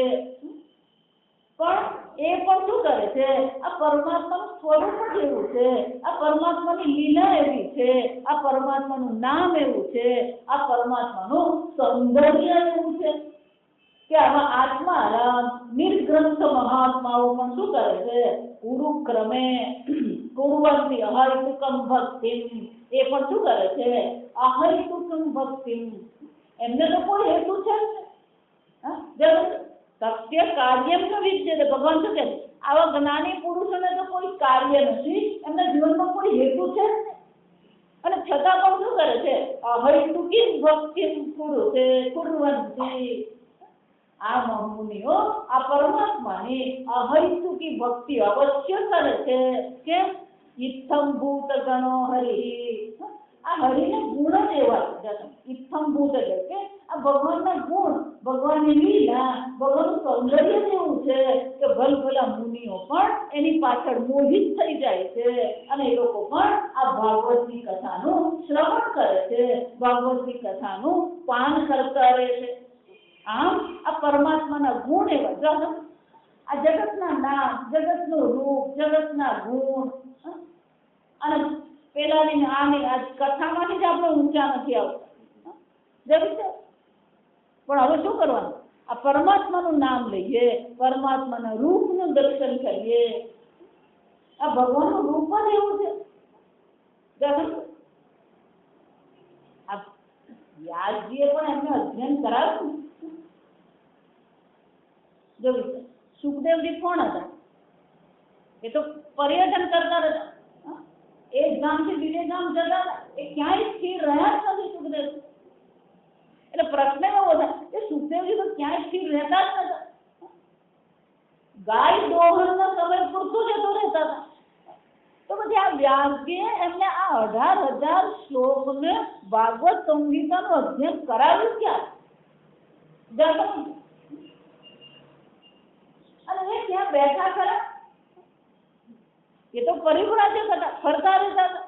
પણ એ પણ શું કરે છે? આ પરમાત્માનું સ્વરૂપ જ એવું છે, આ પરમાત્માની લીલા એવી છે, આ પરમાત્માનું નામ એવું છે, આ પરમાત્માનું સૌંદર્ય એવું છે કે આવા આત્મારામ નિર્ગ્રંથ મહાત્માઓ પણ શું કરે છે? ગુરુક્રમે કુર્વંતી અહૈતુકમ ભક્તિમ. એ પણ શું કરે છે? અહૈતુકમ ભક્તિમ. એમને તો કોઈ હેતુ છે ને. સત્ય કાર્યમ ન વિદ્યતે. ભગવાન શું કહે? આવા જ્ઞાની પુરુષોને તો કોઈ કાર્ય નથી, એમના જીવનમાં કોઈ હેતુ છે ને. અને છતાં પણ શું કરે છે? અહૈતુકી ભક્તિ કુર્વંતી. આ મુનિઓ આ પરમાત્માની અહૈતુકી ભક્તિ અવશ્ય કરે છે. કેમ? ઇત્થમ ભૂત ગણો હરિ. આ હરિને ગુણ જ એવા છે. ઇત્થમ ભૂત એટલે કે આ ભગવાનના ગુણ, ભગવાનની લીલા, ભગવાનનું સૌંદર્ય એવું છે કે ભલભલા મુનિઓ પણ એની પાછળ મોહિત થઈ જાય છે અને એ લોકો પણ આ ભાગવતની કથાનું શ્રવણ કરે છે, ભાગવતની કથાનું પાન કરતા રહે છે. આમ આ પરમાત્માના ગુણ એવા. આ જગતના નામ, જગતનું રૂપ, જગતના ગુણ અને પેલાની આની આ કથામાંથી જ આપણે ઊંચા નથી આવતા. પણ હવે શું કરવાનું? આ પરમાત્માનું નામ લઈએ, પરમાત્માના રૂપનું દર્શન કરીએ. આ ભગવાનનું રૂપ જ એવું છે. આ વ્યાસજીએ પણ એમને અધ્યયન કરાવ્યું. જો સુખદેવજી કોણ હતા? એ તો પર્યટન કરતા હતા. એક ગામથી બીજે ગામ જતા હતા. એ ક્યાંય સ્થિર રહ્યા જ નથી સુખદેવ. એટલે પ્રશ્ન એવો થાય કે સુખદેવજી તો ક્યાંય સ્થિર રહેતા જ નતા. ગાય દોહનના સમય પૂરતું જતો રહેતા હતા. તો પછી આ વ્યાસજીએ એમને આ 18,000 શ્લોકને ભાગવત સંહિતાનું અધ્યયન કરાવ્યું ક્યાં? અને એ ત્યાં બેઠા ખરા? એ તો પરિવ્રાજક હતા, ફરતા રહેતા હતા.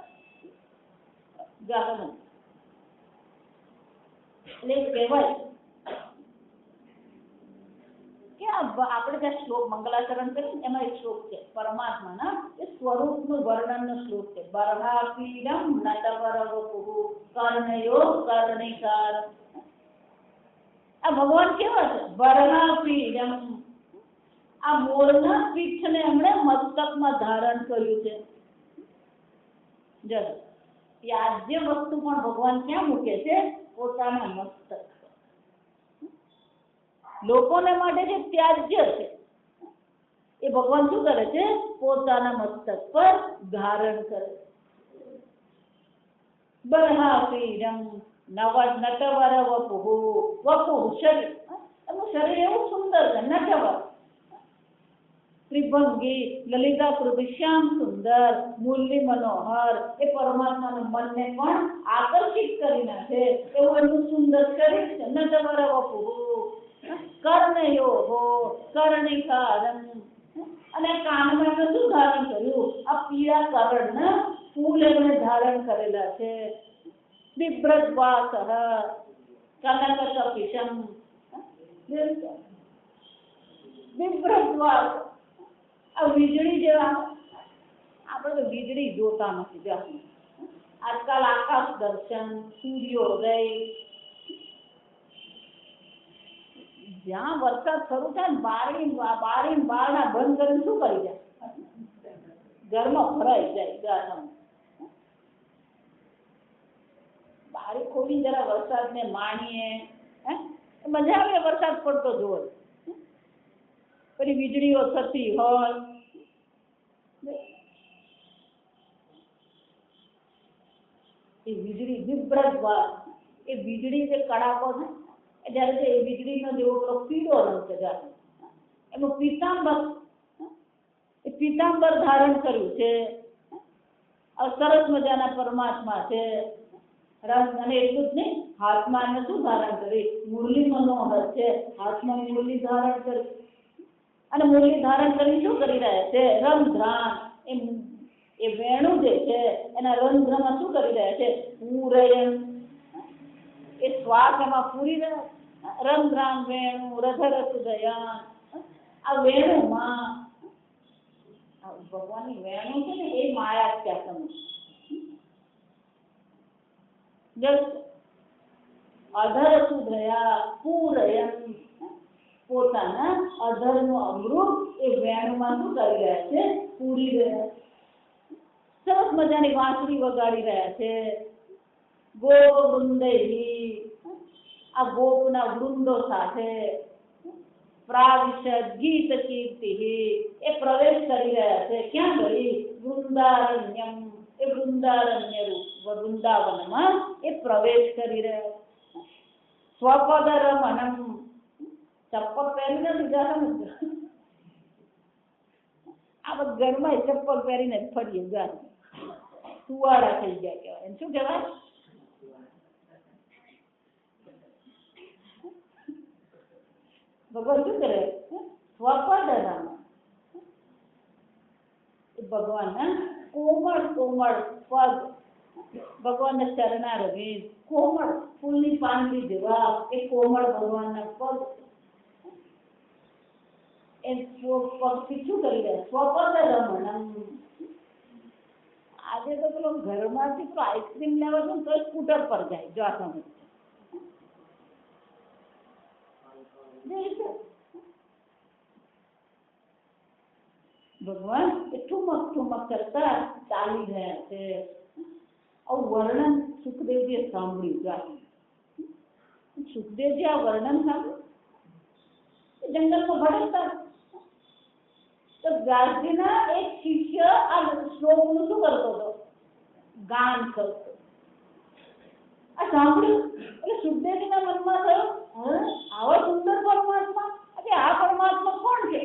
એટલે કહેવાય કે આપણે જે શ્લોક મંગલાચરણ કર્યું ને એમાં એક શ્લોક છે પરમાત્માના એ સ્વરૂપનું વર્ણનનો શ્લોક છે. બર્હાપીડમ નટવરવપુઃ કર્ણયો કર્ણિકાર. આ ભગવાન કેવા છે? બર્હાપીડમ, આ મોરના પીઠને એમણે મસ્તકમાં ધારણ કર્યું છે. જય ત્યાજ્ય વસ્તુ પણ ભગવાન ક્યાં મૂકે છે? પોતાના મસ્તક. લોકોને માટે જે ત્યાજ્ય છે એ ભગવાન શું કરે છે? પોતાના મસ્તક પર ધારણ કરે. બર્હાપીડમ નટવર વપુઃ. વપુઃ શરીર, એનું શરીર એવું સુંદર છે. નટવર ત્રિભંગી લલિતાકૃત શ્યામ સુંદર મુરલી મનોહર, એ પરમાત્માનું મનને પણ આકર્ષિત કરી નાખે એવું એનું સુંદર શરીર છે. નટવર વપુઃ કર્ણયો કર્ણિકારમ, અને કાનમાં એમણે શું ધારણ કર્યું? આ પીળા કરણના ફૂલ એમણે ધારણ કરેલા છે. બિભ્રદ્વાસઃ કનકકપિશમ. બિભ્રદ્વાસ, આ વીજળી જેવા, આપણે તો વીજળી જોતા નથી. આજકાલ આકાશ દર્શન, સૂર્યોદય, જ્યાં વરસાદ શરૂ થાય ને બારી બારણા બંધ કરીને શું કરી જાય? ઘરમાં ભરાઈ જાય. બારી ખોલી જરા વરસાદને માણીએ, મજા આવે વરસાદ પડતો જોવે. પછી વીજળીઓ થતી હોય, એ વીજળી વિભ્રદ્વાસ, એ વીજળી જે કડાકો છે જયારે એ વીજળીનો જેવો પેલો પીળો રંગ છે, એનું પીતાંબર ધારણ કર્યું છે. સરસ મજાના પરમાત્મા છે. અને એટલું જ નહીં, હાથમાં એને શું ધારણ કરી? મુરલી મનોહર છે. હાથમાં મુરલી ધારણ કરી, અને મુરલી ધારણ કરી શું કરી રહ્યા છે? રંધ્રાન, એ વેણુ જે છે એના રંધ્રમાં શું કરી રહ્યા છે? પૂરયન, એ શ્વાસ એમાં પૂરી રહ્યા. રંધ્રાન વેણુ રધરસ દયાન, આ વેણુમાં ભગવાનની વેણુ છે ને એ માયા ત્યાસમ. અધર સુધયા પૂરયન, પોતાના અધરનું અમૃત એ વેણુમાં શું કરી રહ્યા છે? પૂરી રહ્યા. સરસ મજાની વાંસળી વગાડી રહ્યા છે. ગોપ વૃંદૈહી, આ ગોપના વૃંદો સાથે પ્રાવિશદ ગીત કીર્તિ, એ પ્રવેશ કરી રહ્યા છે. ક્યાં ગઈ? વૃંદારણ્યમ, એ વૃંદારણ્ય રૂપ વૃંદાવનમાં એ પ્રવેશ કરી રહ્યા. સ્વપદ રમણમ, ચપ્પલ પહેરીને બીજા આ બધા ઘરમાં ચપ્પલ પહેરીને ફરીએ ગાર સુવાડા થઈ ગયા કહેવાય. શું કહેવાય? ભગવાન શું કરે? સ્વપદ રમણ, ભગવાનના કોમળ કોમળ પદ, ભગવાનના ચરણારવિંદ, કોમળ ફૂલની પાંખડી જેવા એ કોમળ ભગવાનના પગ, એ પગથી શું કરી રહ્યા? સ્વપદ રમણમ. આજે તો પેલો ઘરમાંથી પેલો આઈસ્ક્રીમ લેવા તો સ્કૂટર પર જાય. જો આ સમજ ભગવાન એ ઠુમક ઠુમક કરતા ચાલી રહ્યા છે. આવું વર્ણન સુખદેવજીએ સાંભળ્યું. સુખદેવજી આ વર્ણન સાંભળ્યું, જંગલમાં ભટકતા તો વ્યાસજીના એક શિષ્ય આ શ્લોકનું શું કરતો હતો? ગાન કરતો. આ સાંભળ્યું એટલે સુખદેવજીના મનમાં થયું, આવા સુંદર પરમાત્મા, આ પરમાત્મા કોણ છે?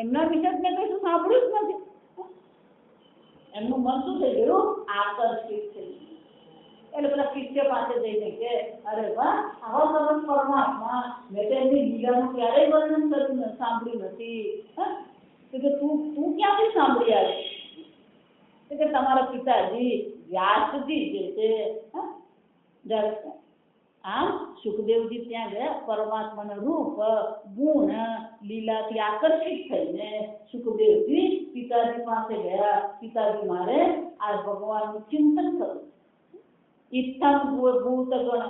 એમના વિશે મેં કશું સાંભળ્યું જ નથી. એમનું મન શું થઈ ગયું? આકર્ષિત થઈ ગયું. એટલે પેલા શિષ્ય પાસે જઈને કે, અરે વાહ, આવા સરસ પરમાત્મા, મેં તો એમની લીલાનું ક્યારેય વર્ણન કર્યું સાંભળ્યું નથી. કે તું ક્યાંથી સાંભળી આવે? કે તમારા પિતાજી વ્યાસજી જે છે, આમ સુખદેવજી ત્યાં ગયા, પરમાત્માના રૂપ ગુણ લીલાથી આકર્ષિત થઈને સુખદેવજી પિતાજી પાસે ગયા. પિતાજી, મારે આ ભગવાનનું ચિંતન કરવું. ઇત્થમ ભૂત ગણ,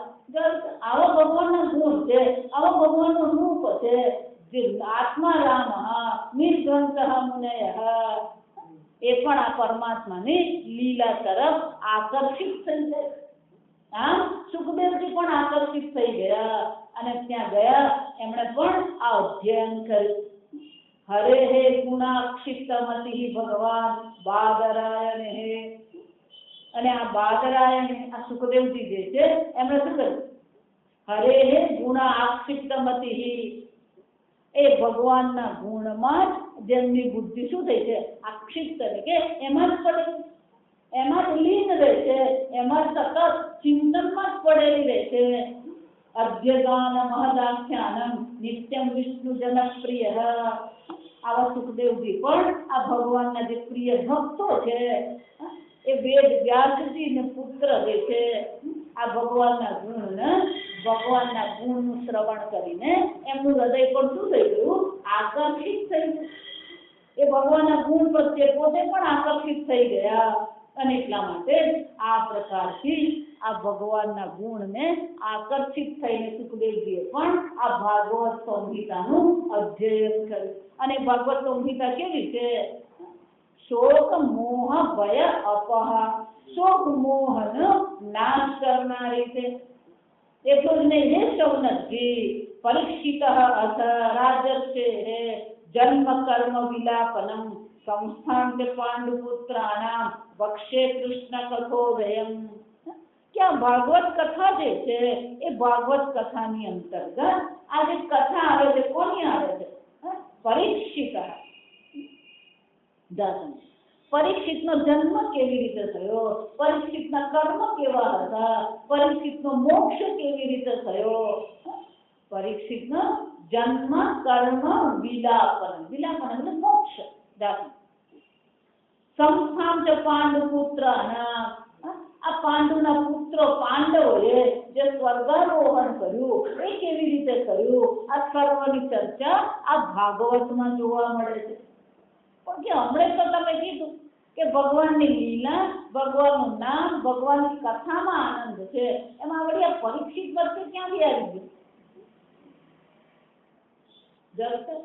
આવા ભગવાનના ગુણ છે, આવા ભગવાનનું રૂપ છે, જે આત્મા રામ નિર્ગ્રંથ મુનય, એ પણ આ પરમાત્માની લીલા તરફ આકર્ષિત થઈ જાય. આમ સુખદેવજી પણ આકર્ષિત થઈ ગયા અને ત્યાં ગયા એમણે પણ આ અધ્યયન કર્યું. હરે હે ગુણાક્ષિપ્તમતિ ભગવાન બાદરાયણ હે. અને આ બાદરાયણ આ સુખદેવજી જે છે એમણે શું કર્યું? હરે હે ગુણાક્ષિપ્તમતિ, એ ભગવાનના ગુણમાં જ જેમની બુદ્ધિ શું થઈ છે? આક્ષિપ્ત, કે એમાં જ પડેલી, એમાં જ લીન રહે છે, એમાં જ સતત ચિંતનમાં જ પડેલી રહે છે. અધ્યગાન મહદાખ્યાનમ નિત્યમ વિષ્ણુ જનપ્રિય. આવા સુખદેવજી પણ આ ભગવાનના જે પ્રિય ભક્તો છે, એ વેદ વ્યાસજીને પુત્ર જે છે, આ ભગવાનના ગુણનું શ્રવણ કરીને એમનું હૃદય પણ શું થઈ ગયું? આકર્ષિત થઈ ગયું. એ ભગવાનના ગુણ પ્રત્યે પોતે પણ આકર્ષિત થઈ ગયા. અને એટલા માટે આ પ્રકારથી આ ભગવાનના ગુણને આકર્ષિત થઈને સુખદેવજીએ પણ આ ભાગવત સંહિતાનું અધ્યયન કર્યું. અને ભાગવત સંહિતા કેવી છે? શોક મોહ ભય અપહ, શોક મોહનો નાશ કરનારી છે. એટલું જ નહીં, હે શૌનકજી, પરીક્ષિત અથ રાજર્ષે જન્મ કર્મ વિલાપનમ સંસ્થાન પાંડુપુત્રાણામ વક્ષે કૃષ્ણ કથોદયમ. કે આ ભાગવત કથા જે છે એ ભાગવત કથાની અંતર્ગત આ જે કથા આવે છે, કોની આવે છે? પરીક્ષિત. પરીક્ષિતનો જન્મ કેવી રીતે થયો, પરીક્ષિતના કર્મ કેવા હતા, પરીક્ષિતનો મોક્ષ કેવી રીતે થયો. પરીક્ષિતનો જન્મ કર્મ વિલાપન, વિલાપન એટલે મોક્ષ. સંસ્થાન ચ પાંડુપુત્ર, આ પાંડુના પુત્રો પાંડવોએ જે સ્વર્ગારોહણ કર્યું એ કેવી રીતે કર્યું, આ સર્વની ચર્ચા આ ભાગવતમાં જોવા મળે છે. પણ કે હમણાં તો તમે કીધું કે ભગવાનની લીલા, ભગવાનનું નામ, ભગવાનની કથામાં આનંદ છે, એમાં વળી આ પરીક્ષિત વચ્ચે ક્યાંથી આવી ગયું?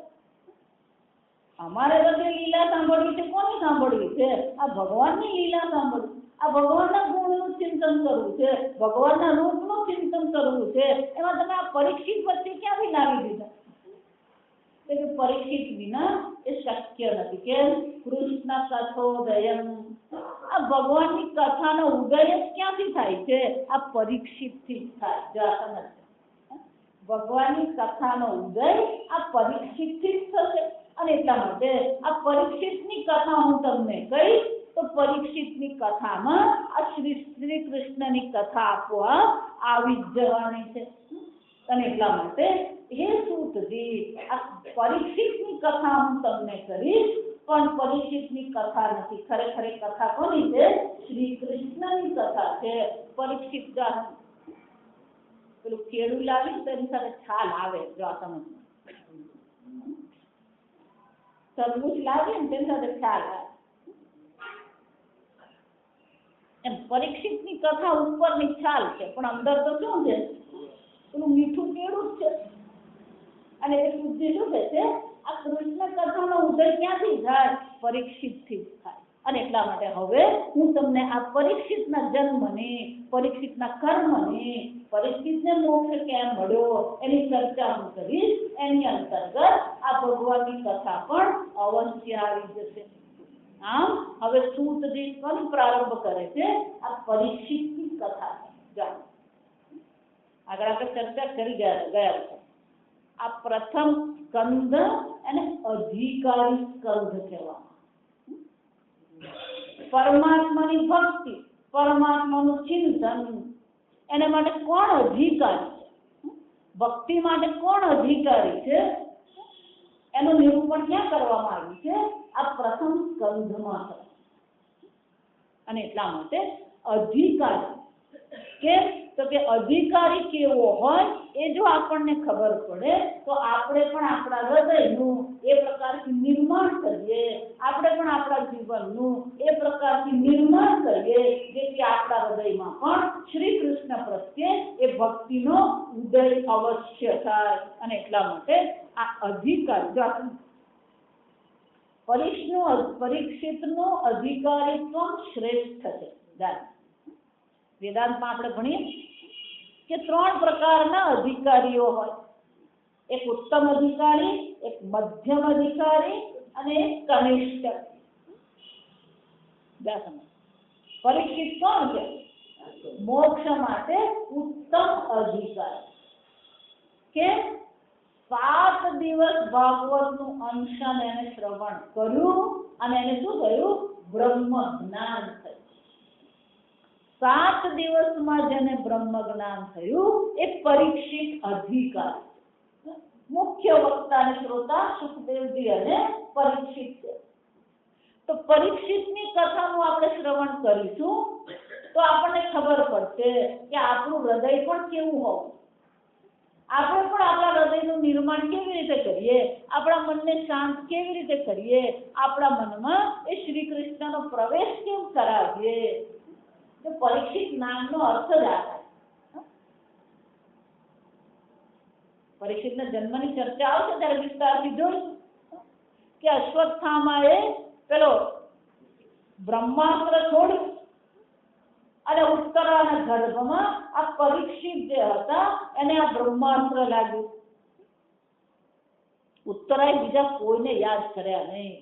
અમારે બધે લીલા સાંભળવી છે, કોની સાંભળવી છે? આ ભગવાનની લીલા સાંભળવી, આ ભગવાનના ગુણનું ચિંતન કરવું છે, ભગવાનના રૂપનું ચિંતન કરવું છે. એમાં તમે આ પરીક્ષિત વચ્ચે ક્યાંથી લાવી દીધા? કે પરીક્ષિત વિના એ શક્ય નથી. કેમ? કૃષ્ણ કથોદયમ, આ ભગવાનની કથાનો ઉદય ક્યાંથી થાય છે? આ પરીક્ષિતથી જ થાય. ભગવાનની કથાનો ઉદય આ પરીક્ષિતથી જ થશે. અને એટલા માટે આ પરીક્ષિતની કથા હું તમને કહીશ તો પરીક્ષિતની કથામાં આ શ્રી કૃષ્ણની કથા આપોઆપ આવી જ જવાની છે. અને એટલા માટે હે સૂતજી, આ પરીક્ષિતની કથા હું તમને કરીશ, પણ પરીક્ષિતની કથા નથી. ખરેખર કથા કોની છે? શ્રી કૃષ્ણની કથા છે. પરીક્ષિત પેલું કેળું લાવી તેની સાથે છાલ આવે, જો આ સમજ, તરબૂચ લાગે ને તેની સાથે છાલ આવે. એમ પરીક્ષિતની કથા ઉપરની છાલ છે, પણ અંદર તો શું છે? પેલું મીઠું કેળું જ છે. અને એ બુદ્ધિ શું કહે છે? આ કૃષ્ણ કથાનો ઉદય ક્યાંથી થાય? પરીક્ષિતથી જ થાય. અને એટલા માટે હવે હું તમને આ પરીક્ષિતના જન્મની, પરીક્ષિતના કર્મની, પરીક્ષિતને મોક્ષ કેમ મળ્યો એની ચર્ચા હું કરીશ. એની અંતર્ગત આ ભગવાનની કથા પણ અવશ્ય આવી જશે. આમ હવે સૂતજી કોનો પ્રારંભ કરે છે? આ પરીક્ષિતની કથા. જાણો, આગળ આપણે ચર્ચા કરી ગયા છે. આ પ્રથમ સ્કંદ અને અધિકારી સ્કંદ કહેવામાં. પરમાત્માની ભક્તિ, પરમાત્માનું ચિંતન, એના માટે કોણ અધિકારી છે? ભક્તિ માટે કોણ અધિકારી છે? એનું નિરૂપણ ક્યાં કરવામાં આવ્યું છે? આ પ્રથમ સ્કંધમાં. અને એટલા માટે અધિકારી કેમ તો કે અધિકારી કેવો હોય એ જો આપણને ખબર પડે તો આપણે પણ આપણા હૃદયનું એ પ્રકારથી નિર્માણ કરીએ, આપણે પણ આપણા જીવનનું એ પ્રકારથી નિર્માણ કરીએ જેથી આપણા હૃદયમાં પણ શ્રી કૃષ્ણ પ્રત્યે એ ભક્તિનો ઉદય અવશ્ય થાય. અને એટલા માટે આ અધિકારી પરીક્ષિતનું અધિકારીત્વ શ્રેષ્ઠ છે. વેદાંતમાં આપણે ભણીએ કે 3 પ્રકારના અધિકારીઓ હોય, એક ઉત્તમ અધિકારી, એક મધ્યમ અધિકારી અને એક કનિષ્ઠ. પરીક્ષિત કોણ છે? મોક્ષ માટે ઉત્તમ અધિકારી. કેમ? 7 દિવસ ભાગવતનું અંશન એને શ્રવણ કર્યું અને એને શું થયું? બ્રહ્મ જ્ઞાન થયું. 7 દિવસમાં જેને બ્રહ્મ જ્ઞાન થયું એ પરીક્ષિત અધિકારી. મુખ્ય વક્તા અને શ્રોતા સુખદેવજી અને પરીક્ષિત છે. તો પરીક્ષિતની કથાનું આપણે શ્રવણ કરીશું તો આપણને ખબર પડશે કે આપણું હૃદય પણ કેવું હોવું, આપણે પણ આપણા હૃદયનું નિર્માણ કેવી રીતે કરીએ, આપણા મનને શાંત કેવી રીતે કરીએ, આપણા મનમાં એ શ્રી કૃષ્ણનો પ્રવેશ કેમ કરાવીએ. તો પરીક્ષિત નામનો અર્થ જ આ થાય. પરીક્ષિતના જન્મની ચર્ચા આવશે ત્યારે વિસ્તારથી જોઈશું કે અશ્વત્થામાએ પેલો બ્રહ્માસ્ત્ર છોડ્યું અને ઉત્તરાના ગર્ભમાં આ પરીક્ષિત જે હતા એને આ બ્રહ્માસ્ત્ર લાગ્યું. ઉત્તરાએ બીજા કોઈને યાદ કર્યા નહીં.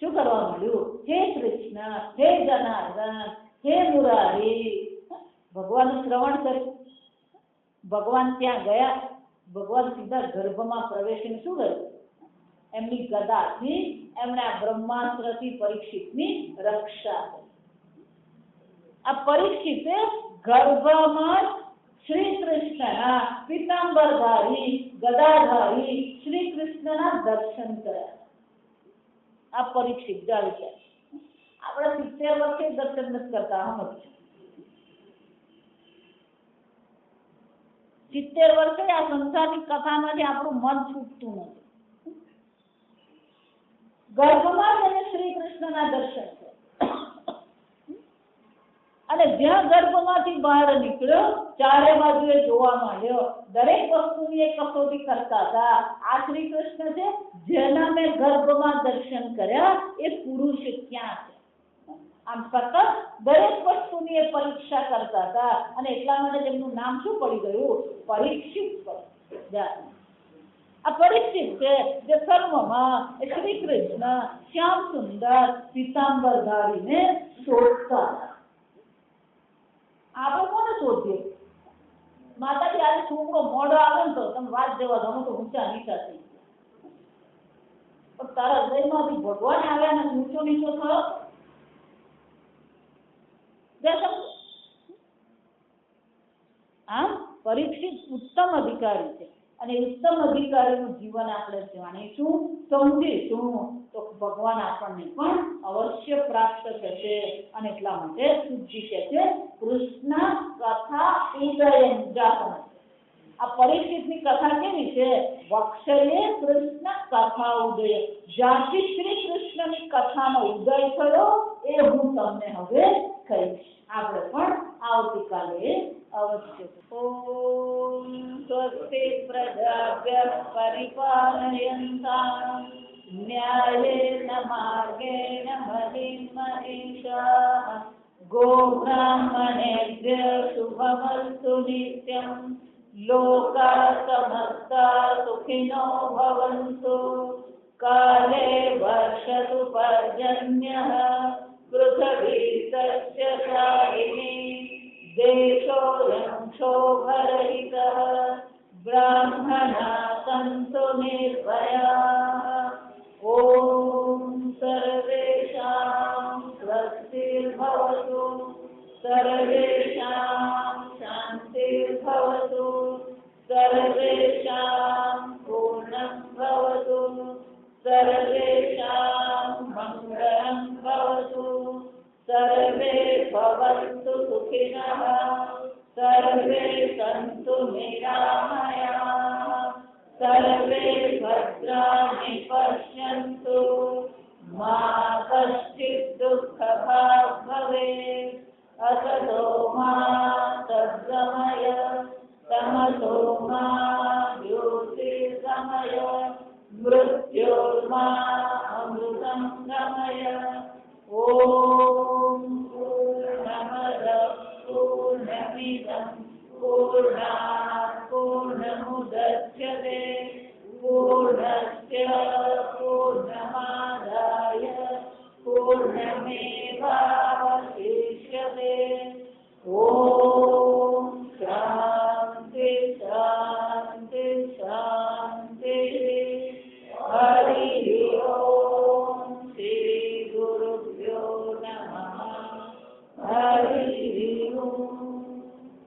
શું કરવા મળ્યું? હે કૃષ્ણ, હે જનાર્દન, હે મુરારી. ભગવાનનું શ્રવણ કર્યું, ભગવાન ત્યાં ગયા, ભગવાન સીધા ગર્ભમાં પ્રવેશીને શું કર્યું? એમની ગદાથી એમણે આ બ્રહ્માસ્ત્રથી પરીક્ષિતની રક્ષા કરી. આ પરીક્ષિતે ગર્ભમાં શ્રી કૃષ્ણના પીતાંબરધારી ગદાધારી શ્રી કૃષ્ણના દર્શન કર્યા. આ પરીક્ષિત જાણી છે. આપણે 70 વર્ષે દર્શન નથી કરતા. 70 વર્ષે આ સંસારની કથામાંથી આપણું મન છૂટતું નથી. ગર્ભમાં જ શ્રી કૃષ્ણના દર્શન છે અને જ્યાં ગર્ભમાંથી બહાર નીકળ્યો ચારે બાજુએ જોવા માંડ્યો, દરેક વસ્તુની એક કસોટી કરતા હતા. આ શ્રી કૃષ્ણ છે જેના મેં ગર્ભમાં દર્શન કર્યા એ પુરુષ ક્યાં છે? આમ સતત દરેક વસ્તુની એ પરીક્ષા કરતા હતા અને એટલા માટે તેમનું નામ શું પડી ગયું? પરીક્ષિત. આ પરીક્ષિત છે જે સર્વમાં શ્રી કૃષ્ણ શ્યામ સુંદર પીતાંબરધારીને શોધતા હતા. આપણે કોને શોધીએ? માતાજી આજે છોકરો મોડો આવે ને તો તમે વાત જવા દો તો ઊંચા નીચા થઈ પણ તારા હૃદયમાંથી ભગવાન આવ્યા ને ઊંચો નીચો થયો. આમ પરીક્ષિત ઉત્તમ અધિકારી છે અને ઉત્તમ અધિકારીનું જીવન આપણે જાણીશું, સમજીશું તો ભગવાન આપણને પણ અવશ્ય પ્રાપ્ત થશે. અને એટલા માટે શુદ્ધિ કે છે કૃષ્ણ કથા ઉદયમ જાતમ. આ પરીક્ષિતની કથા કેવી છે? વક્ષયે કૃષ્ણ કથા ઉદય. જ્યાંથી શ્રી કૃષ્ણની કથાનો ઉદય થયો એ હું તમને હવે કહીશ. આપણે પણ આવતીકાલે અવશ્ય. ઓમ સ્વસ્તિ પ્રજાભ્યઃ પરિપાલયન્તાં ન્યાયેન માર્ગેણ મહિં મનીષાઃ ગોબ્રાહ્મણેભ્યઃ શુભમસ્તુ નિત્યં લોકાઃ સમસ્તા સુખિનો ભવन्तु કાલે વર્ષતુ પર્જન્યઃ પૃથ્વી સસ્યશાલિની દેશોऽયં ક્ષોભરહિતઃ બ્રાહ્મણાः સन्तु નિર્ભયાः. ઓમ સર્વેષાં સ્વસ્તિર્ભવતુ, સર્વેષાં શાન્તિર્ભવતુ, સર્વેષાં પૂર્ણં ભવતુ, સર્વેષાં મંગળં ભવતુ, સર્વે ભવन्तु સુખિનઃ. सर्वे सन्तु निरामयाः सर्वे भद्राणि पश्यन्तु मा कश्चित् दुःखभाग् भवेत् असतो मा सद्गमय तमसो मा ज्योतिर्गमय मृत्योर्मा अमृतं गमय ॐ पूर्णमदः पूर्णमिदं पूर्णात् पूर्णमुदच्यते